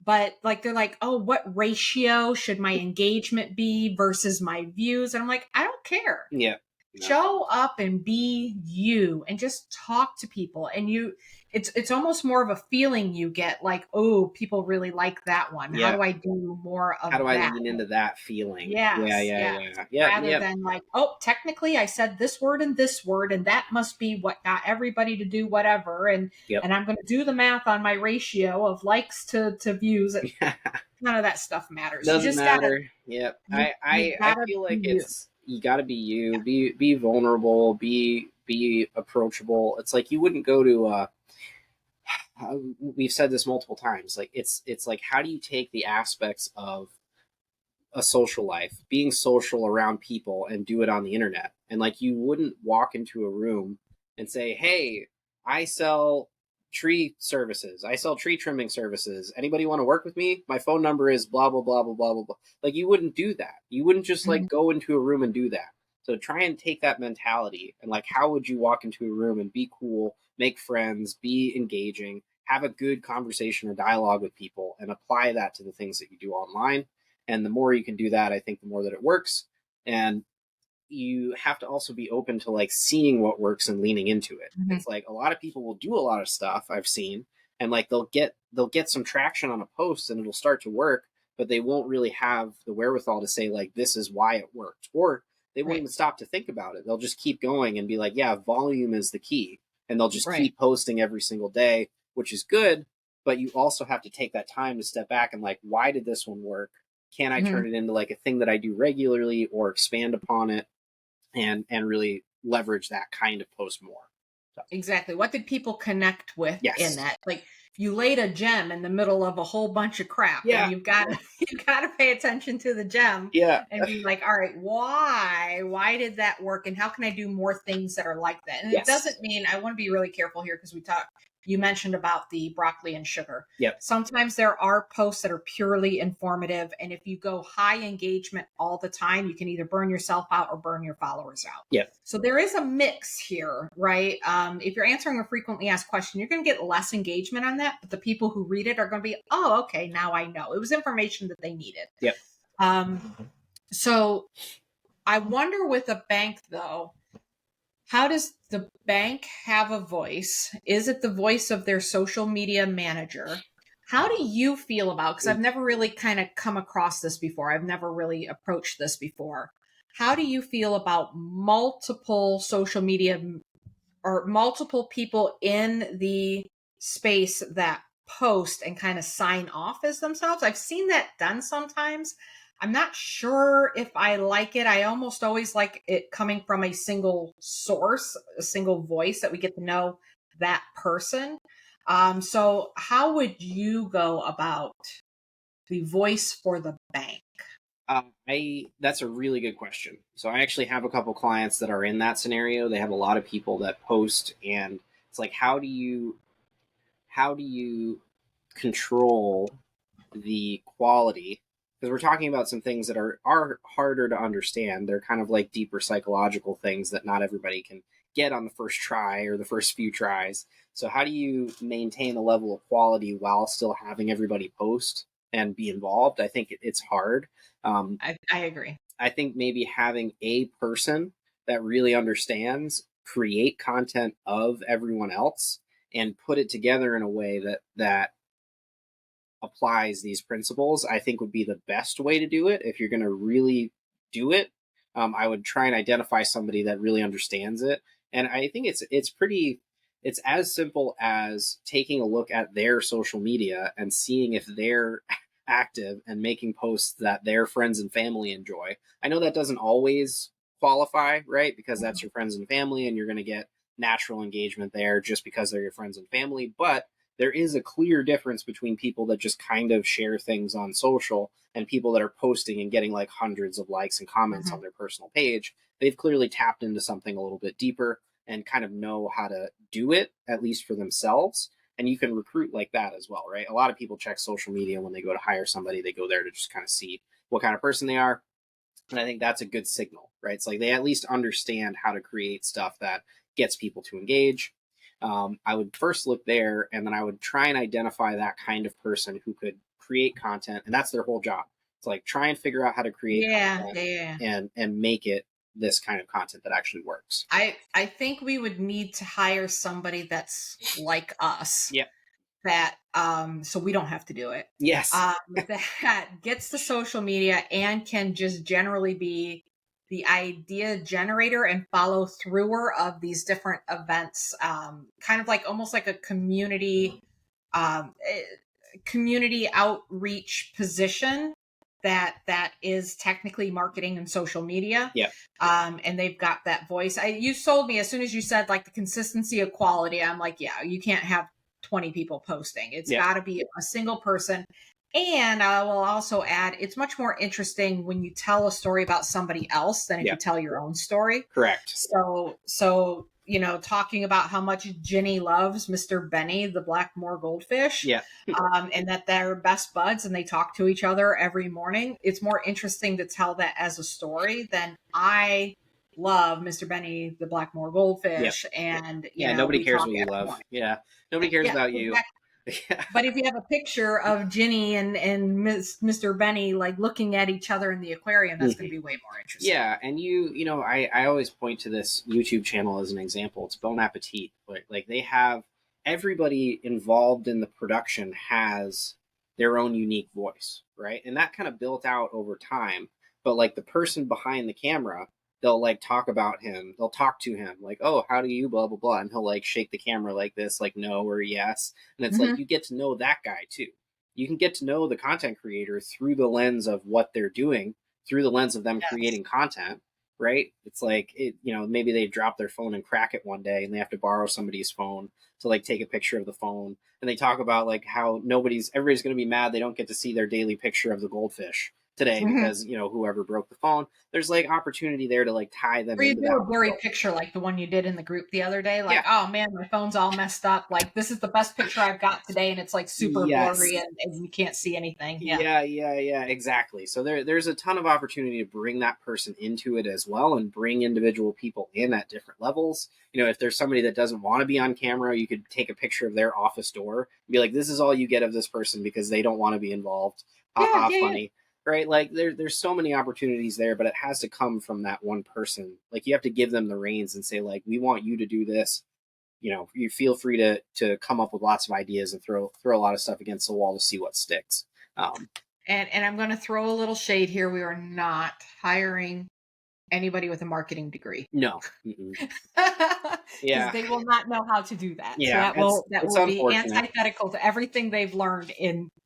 But like, they're like, oh, what ratio should my engagement be versus my views? And I'm like, I don't care. Yeah. No. Show up and be you and just talk to people. And it's almost more of a feeling you get, like, oh, people really like that one. How Yeah. do I do more of How do I that? lean into that feeling? Yes, Yeah. rather than like, oh, technically I said this word, and that must be what got everybody to do whatever. And Yep. I'm going to do the math on my ratio of likes to views. None of that stuff matters. Doesn't you just matter. Yep. you I gotta feel like be you. you got to be you. Be vulnerable. Be approachable. It's like you wouldn't go to we've said this multiple times. Like it's like, how do you take the aspects of a social life, being social around people, and do it on the internet? And like, you wouldn't walk into a room and say, hey, I sell tree services. I sell tree trimming services. Anybody want to work with me? My phone number is blah, blah, blah, blah, blah, blah, blah. Like, you wouldn't do that. You wouldn't just like go into a room and do that. So try and take that mentality and like, how would you walk into a room and be cool, make friends, be engaging, have a good conversation or dialogue with people, and apply that to the things that you do online. And the more you can do that, I think the more that it works. And you have to also be open to like seeing what works and leaning into it. Mhm. It's like, a lot of people will do a lot of stuff I've seen, and like they'll get some traction on a post and it'll start to work, but they won't really have the wherewithal to say like, this is why it worked, or they won't Right. even stop to think about it. They'll just keep going and be like, yeah, volume is the key, and they'll just Right. keep posting every single day, which is good. But you also have to take that time to step back and like, why did this one work? Can I turn it into like a thing that I do regularly, or expand upon it and really leverage that kind of post more? So, Exactly. What did people connect with yes. in that? Like, you laid a gem in the middle of a whole bunch of crap, Yeah. and you've got to pay attention to the gem, Yeah. and be like, all right, why did that work, and how can I do more things that are like that? And Yes. it doesn't mean, I want to be really careful here, because you mentioned about the broccoli and sugar. Yep. Sometimes there are posts that are purely informative, and if you go high engagement all the time, you can either burn yourself out or burn your followers out. Yep. So there is a mix here, right? If you're answering a frequently asked question, you're going to get less engagement on that, but the people who read it are going to be, oh, okay, now I know. It was information that they needed. Yep. So I wonder, with a bank though, how does the bank have a voice? Is it the voice of their social media manager? How do you feel about, because I've never really kind of come across this before. I've never really approached this before. How do you feel about multiple social media or multiple people in the space that post and kind of sign off as themselves? I've seen that done sometimes. I'm not sure if I like it. I almost always like it coming from a single source, a single voice that we get to know that person. So how would you go about the voice for the bank? That's a really good question. So I actually have a couple clients that are in that scenario. They have a lot of people that post, and it's like, how do you control the quality? Because we're talking about some things that are harder to understand. They're kind of like deeper psychological things that not everybody can get on the first try or the first few tries. So how do you maintain a level of quality while still having everybody post and be involved? I think it's hard. I agree. I think maybe having a person that really understands, create content of everyone else, and put it together in a way that applies these principles, I think would be the best way to do it. If you're going to really do it, I would try and identify somebody that really understands it. And I think it's as simple as taking a look at their social media and seeing if they're active and making posts that their friends and family enjoy. I know that doesn't always qualify, right? Because that's your friends and family, and you're going to get natural engagement there just because they're your friends and family. But there is a clear difference between people that just kind of share things on social and people that are posting and getting like hundreds of likes and comments Mhm. on their personal page. They've clearly tapped into something a little bit deeper and kind of know how to do it, at least for themselves. And you can recruit like that as well, right? A lot of people check social media when they go to hire somebody. They go there to just kind of see what kind of person they are. And I think that's a good signal, right? It's like they at least understand how to create stuff that gets people to engage. I would first look there, and then I would try and identify that kind of person who could create content, and that's their whole job. It's like try and figure out how to create Yeah, content yeah, yeah. and make it this kind of content that actually works. I think we would need to hire somebody that's like us, Yep. that so we don't have to do it. Yes. That gets the social media and can just generally be the idea generator and follow througher of these different events. Kind of like almost like a community outreach position that is technically marketing and social media. Yep. And they've got that voice. You sold me as soon as you said like the consistency of quality. I'm like, yeah, you can't have 20 people posting. It's Yep. got to be a single person. And I will also add, it's much more interesting when you tell a story about somebody else than if you Yep. tell your own story. Correct. So talking about how much Ginny loves Mr. Benny, the Blackmore goldfish, Yeah. and that they're best buds and they talk to each other every morning. It's more interesting to tell that as a story than I love Mr. Benny, the Blackmore Yep. goldfish, and Yeah. Nobody we cares talk what you every love. morning. Yeah. Nobody cares Yeah, about you. exactly. But if you have a picture of Ginny and Mr. Benny like looking at each other in the aquarium, that's going to be way more interesting. Yeah, and I always point to this YouTube channel as an example. It's Bon Appetit. Like they have everybody involved in the production has their own unique voice, right? And that kind of built out over time. But like the person behind the camera, they'll like talk about him. They'll talk to him like, "Oh, how do you blah blah blah," and he'll like shake the camera like this, like no or yes. And it's like Hmm. you get to know that guy too. You can get to know the content creator through the lens of what they're doing, through the lens of them Yes. creating content, right? It's like maybe they drop their phone and crack it one day and they have to borrow somebody's phone to like take a picture of the phone. And they talk about like how everybody's going to be mad they don't get to see their daily picture of the goldfish today Hmm. because whoever broke the phone. There's like opportunity there to like tie them Or you into do that a blurry world. picture like the one you did in the group the other day, like, Yeah. oh man, my phone's all messed up. Like, this is the best picture I've got today, and it's like super blurry Yes. and you can't see anything. Yeah. Yeah, exactly. So there's a ton of opportunity to bring that person into it as well and bring individual people in at different levels. If there's somebody that doesn't want to be on camera, you could take a picture of their office door and be like, this is all you get of this person because they don't want to be involved. Ha Yeah, ha, yeah, yeah. funny. Right? Like there's so many opportunities there, but it has to come from that one person. Like you have to give them the reins and say, like, we want you to do this. You feel free to come up with lots of ideas and throw a lot of stuff against the wall to see what sticks. Um, And I'm gonna throw a little shade here. We are not hiring anybody with a marketing degree. no, mm-mm. Because Yeah, they will not know how to do that. So yeah, that will that it's will be unfortunate. antithetical to everything they've learned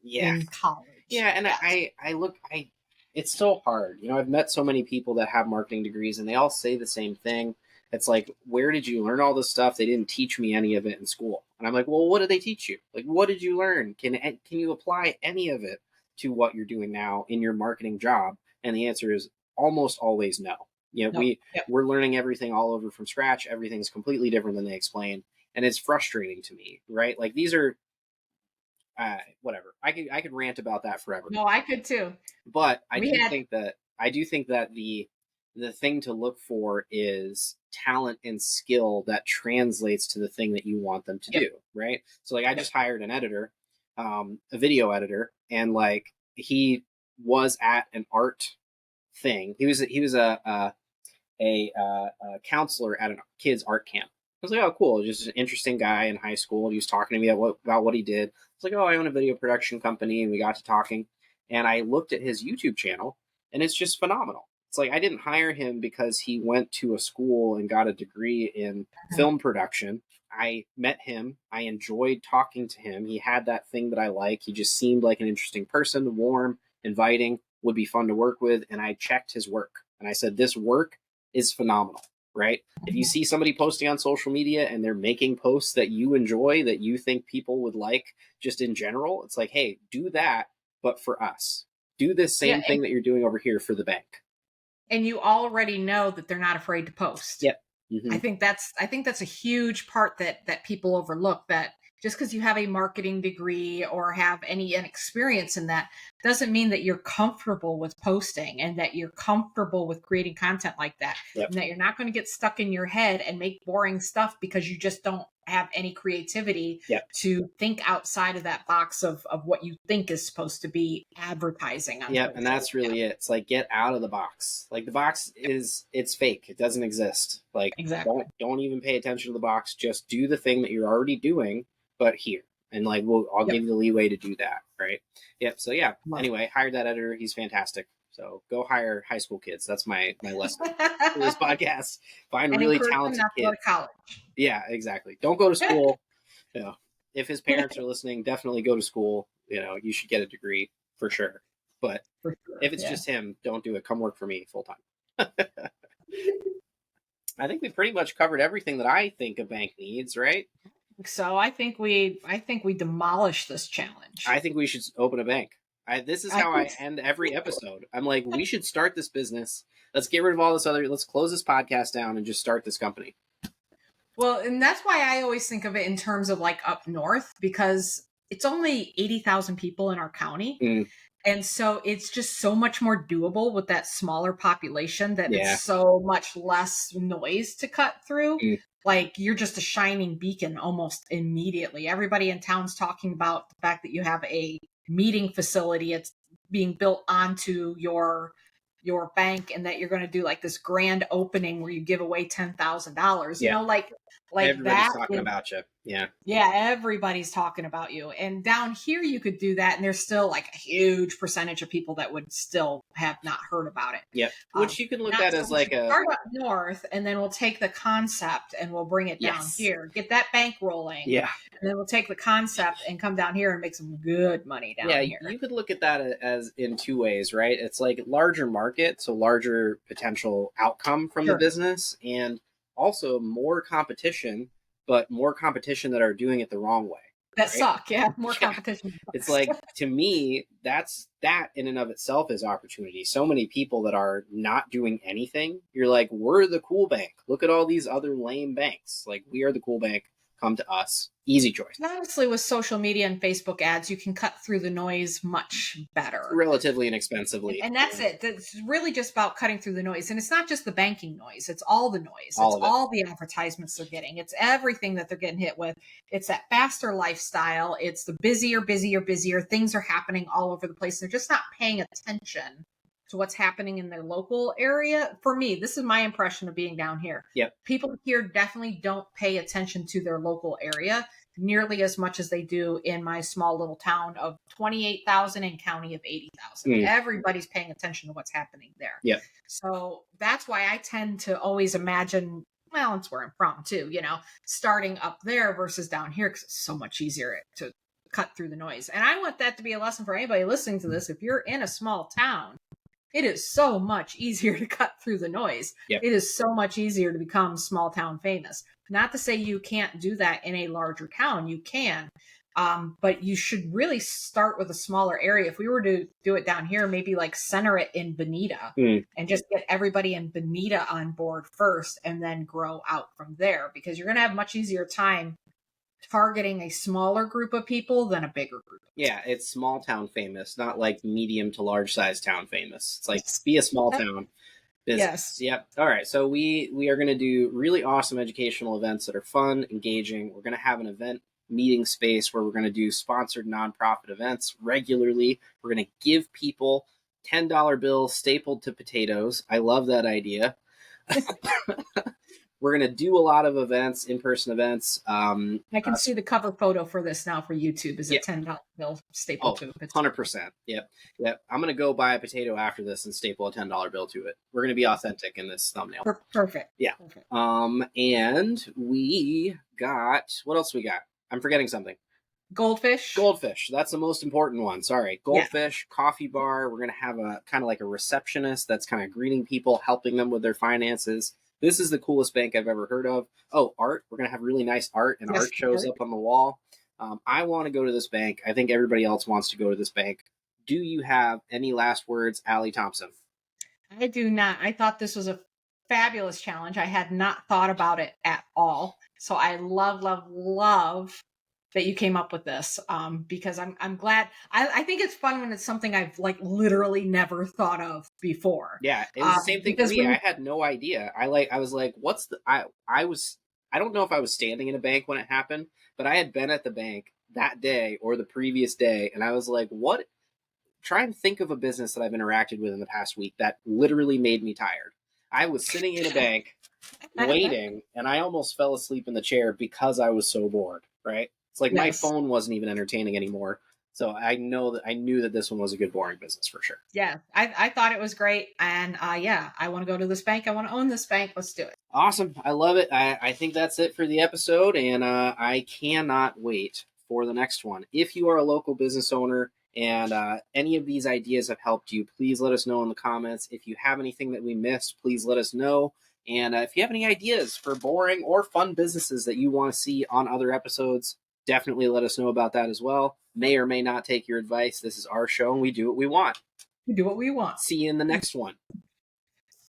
Yeah, in college. yeah, and Yes. I look, it's so hard. I've met so many people that have marketing degrees, and they all say the same thing. It's like, where did you learn all this stuff? They didn't teach me any of it in school, and I'm like, well, what did they teach you? Like, what did you learn? Can you apply any of it to what you're doing now in your marketing job? And the answer is almost always no. No. Yep. We're learning everything all over from scratch. Everything's completely different than they explained, and it's frustrating to me, right? Like these are whatever. I could rant about that forever. No, I could too. But We had I do think that the thing to look for is talent and skill that translates to the thing that you want them to yep, do, right? So like I yep. just hired an editor, a video editor, and like he was at an art thing. He was a counselor at a kids art camp. I was like, oh, cool. Just an interesting guy in high school. He was talking to me about what he did. I was like, oh, I own a video production company, and we got to talking. And I looked at his YouTube channel, and it's just phenomenal. It's like I didn't hire him because he went to a school and got a degree in Mhm. film production. I met him. I enjoyed talking to him. He had that thing that I like. He just seemed like an interesting person, warm, inviting, would be fun to work with. And I checked his work, and I said, this work is phenomenal. right? If you see somebody posting on social media and they're making posts that you enjoy, that you think people would like just in general, it's like, hey, do that, but for us. Do this Yeah, same thing that you're doing over here for the bank. and you already know that they're not afraid to post. Yep. Mm-hmm. I think that's a huge part that people overlook, that just because you have a marketing degree or have any experience in that doesn't mean that you're comfortable with posting and that you're comfortable with creating content like that, Yep. and that you're not going to get stuck in your head and make boring stuff because you just don't have any creativity Yep. to think outside of that box of what you think is supposed to be advertising on Yep. social And that's media. really it. It's like, get out of the box. Like the box it's fake. It doesn't exist. Like Exactly. don't even pay attention to the box. Just do the thing that you're already doing, but here. And like I'll Yep. give you the leeway to do that. Right. Yep. So yeah. Love Anyway, hired that editor. He's fantastic. So go hire high school kids. That's my lesson for this it. podcast. Find And really encourage them talented not to go kids. to college. Yeah, exactly. Don't go to school. You know, if his parents are listening, definitely go to school. You know, you should get a degree for sure. But For sure. if it's Yeah. just him, don't do it. Come work for me full time. I think we pretty much covered everything that I think a bank needs, right? So I think we demolished this challenge. I think we should open a bank. This is I how I think end every episode. I'm like, we should start this business. Let's get rid of all this other. Let's close this podcast down and just start this company. Well, and that's why I always think of it in terms of like up north, because it's only 80,000 people in our county. Mm, And so it's just so much more doable with that smaller population, that yeah. it's so much less noise to cut through. Mm. Like you're just a shining beacon almost immediately. Everybody in town's talking about the fact that you have a meeting facility. It's being built onto your bank, and that you're going to do like this grand opening where you give away $10,000. Yeah. Like Everybody's that talking about you. Yeah. yeah, everybody's talking about you. And down here, you could do that, and there's still like a huge percentage of people that would still have not heard about it. Yep. Which you can look Not at so as we like should start up north, and then we'll take the concept and we'll bring it down Yes. here, get that bank rolling. Yeah. And then we'll take the concept and come down here and make some good money down here. You could look at that as in two ways, right? It's like larger market, so larger potential outcome from the Sure. business, and also more competition, but more competition that are doing it the wrong way. That right? suck. Yeah, more Yeah. competition. It's like, to me, that in and of itself is opportunity. So many people that are not doing anything, you're like, we're the cool bank. Look at all these other lame banks. Like, we are the cool bank. Come to us. Easy choice. And honestly, with social media and Facebook ads, you can cut through the noise much better. Relatively inexpensively. And that's it. That's really just about cutting through the noise. And it's not just the banking noise, it's all the noise. All It's of it. all the advertisements they're getting. It's everything that they're getting hit with. It's that faster lifestyle. It's the busier. Things are happening all over the place. They're just not paying attention to what's happening in their local area. For me, this is my impression of being down here. Yep. People here definitely don't pay attention to their local area nearly as much as they do in my small little town of 28,000 and county of 80,000. Mm. Everybody's paying attention to what's happening there. Yep. So that's why I tend to always imagine, well, it's where I'm from too, starting up there versus down here, because it's so much easier to cut through the noise. And I want that to be a lesson for anybody listening to this. If you're in a small town, it is so much easier to cut through the noise. Yep. It is so much easier to become small town famous. Not to say you can't do that in a larger town. You can. But you should really start with a smaller area. If we were to do it down here, maybe like center it in Bonita and just get everybody in Bonita on board first and then grow out from there, because you're going to have much easier time targeting a smaller group of people than a bigger group. Yeah, it's small town famous, not like medium to large size town famous. It's like, be a small town business. Yes. Yep. All right. So we are going to do really awesome educational events that are fun, engaging. We're going to have an event meeting space where we're going to do sponsored nonprofit events regularly. We're going to give people $10 bills stapled to potatoes. I love that idea. We're going to do a lot of events, in-person events. I can see the cover photo for this now for YouTube is a $10 bill stapled to a potato. 100%. Yep. I'm going to go buy a potato after this and staple a $10 bill to it. We're going to be authentic in this thumbnail. Perfect. Yeah. Perfect. And we got, what else we got? I'm forgetting something. Goldfish. That's the most important one. Sorry. Goldfish, coffee bar. We're going to have a kind of like a receptionist that's kind of greeting people, helping them with their finances. this is the coolest bank I've ever heard of. Oh, art. We're going to have really nice art, and Yes, art shows up on the wall. I want to go to this bank. I think everybody else wants to go to this bank. Do you have any last words, Allie Thompson? I do not. I thought this was a fabulous challenge. I had not thought about it at all. So I love, love, love that you came up with this, because I'm glad. I think it's fun when it's something I've like literally never thought of before. Yeah, it was the same thing for Because me. when I had no idea. I was like, what's the I don't know if I was standing in a bank when it happened, but I had been at the bank that day or the previous day, and I was like, what, try and think of a business that I've interacted with in the past week that literally made me tired. I was sitting in a bank waiting, and I almost fell asleep in the chair because I was so bored, right? It's like my yes, phone wasn't even entertaining anymore. So I knew that this one was a good boring business for sure. yeah, I thought it was great, and yeah, I want to go to this bank. I want to own this bank. Let's do it. Awesome. I love it. I think that's it for the episode, and I cannot wait for the next one. If you are a local business owner and any of these ideas have helped you, please let us know in the comments. If you have anything that we missed, please let us know. And if you have any ideas for boring or fun businesses that you want to see on other episodes, definitely let us know about that as well. May or may not take your advice. This is our show, and we do what we want. We do what we want. See you in the next one.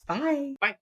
Bye. Bye.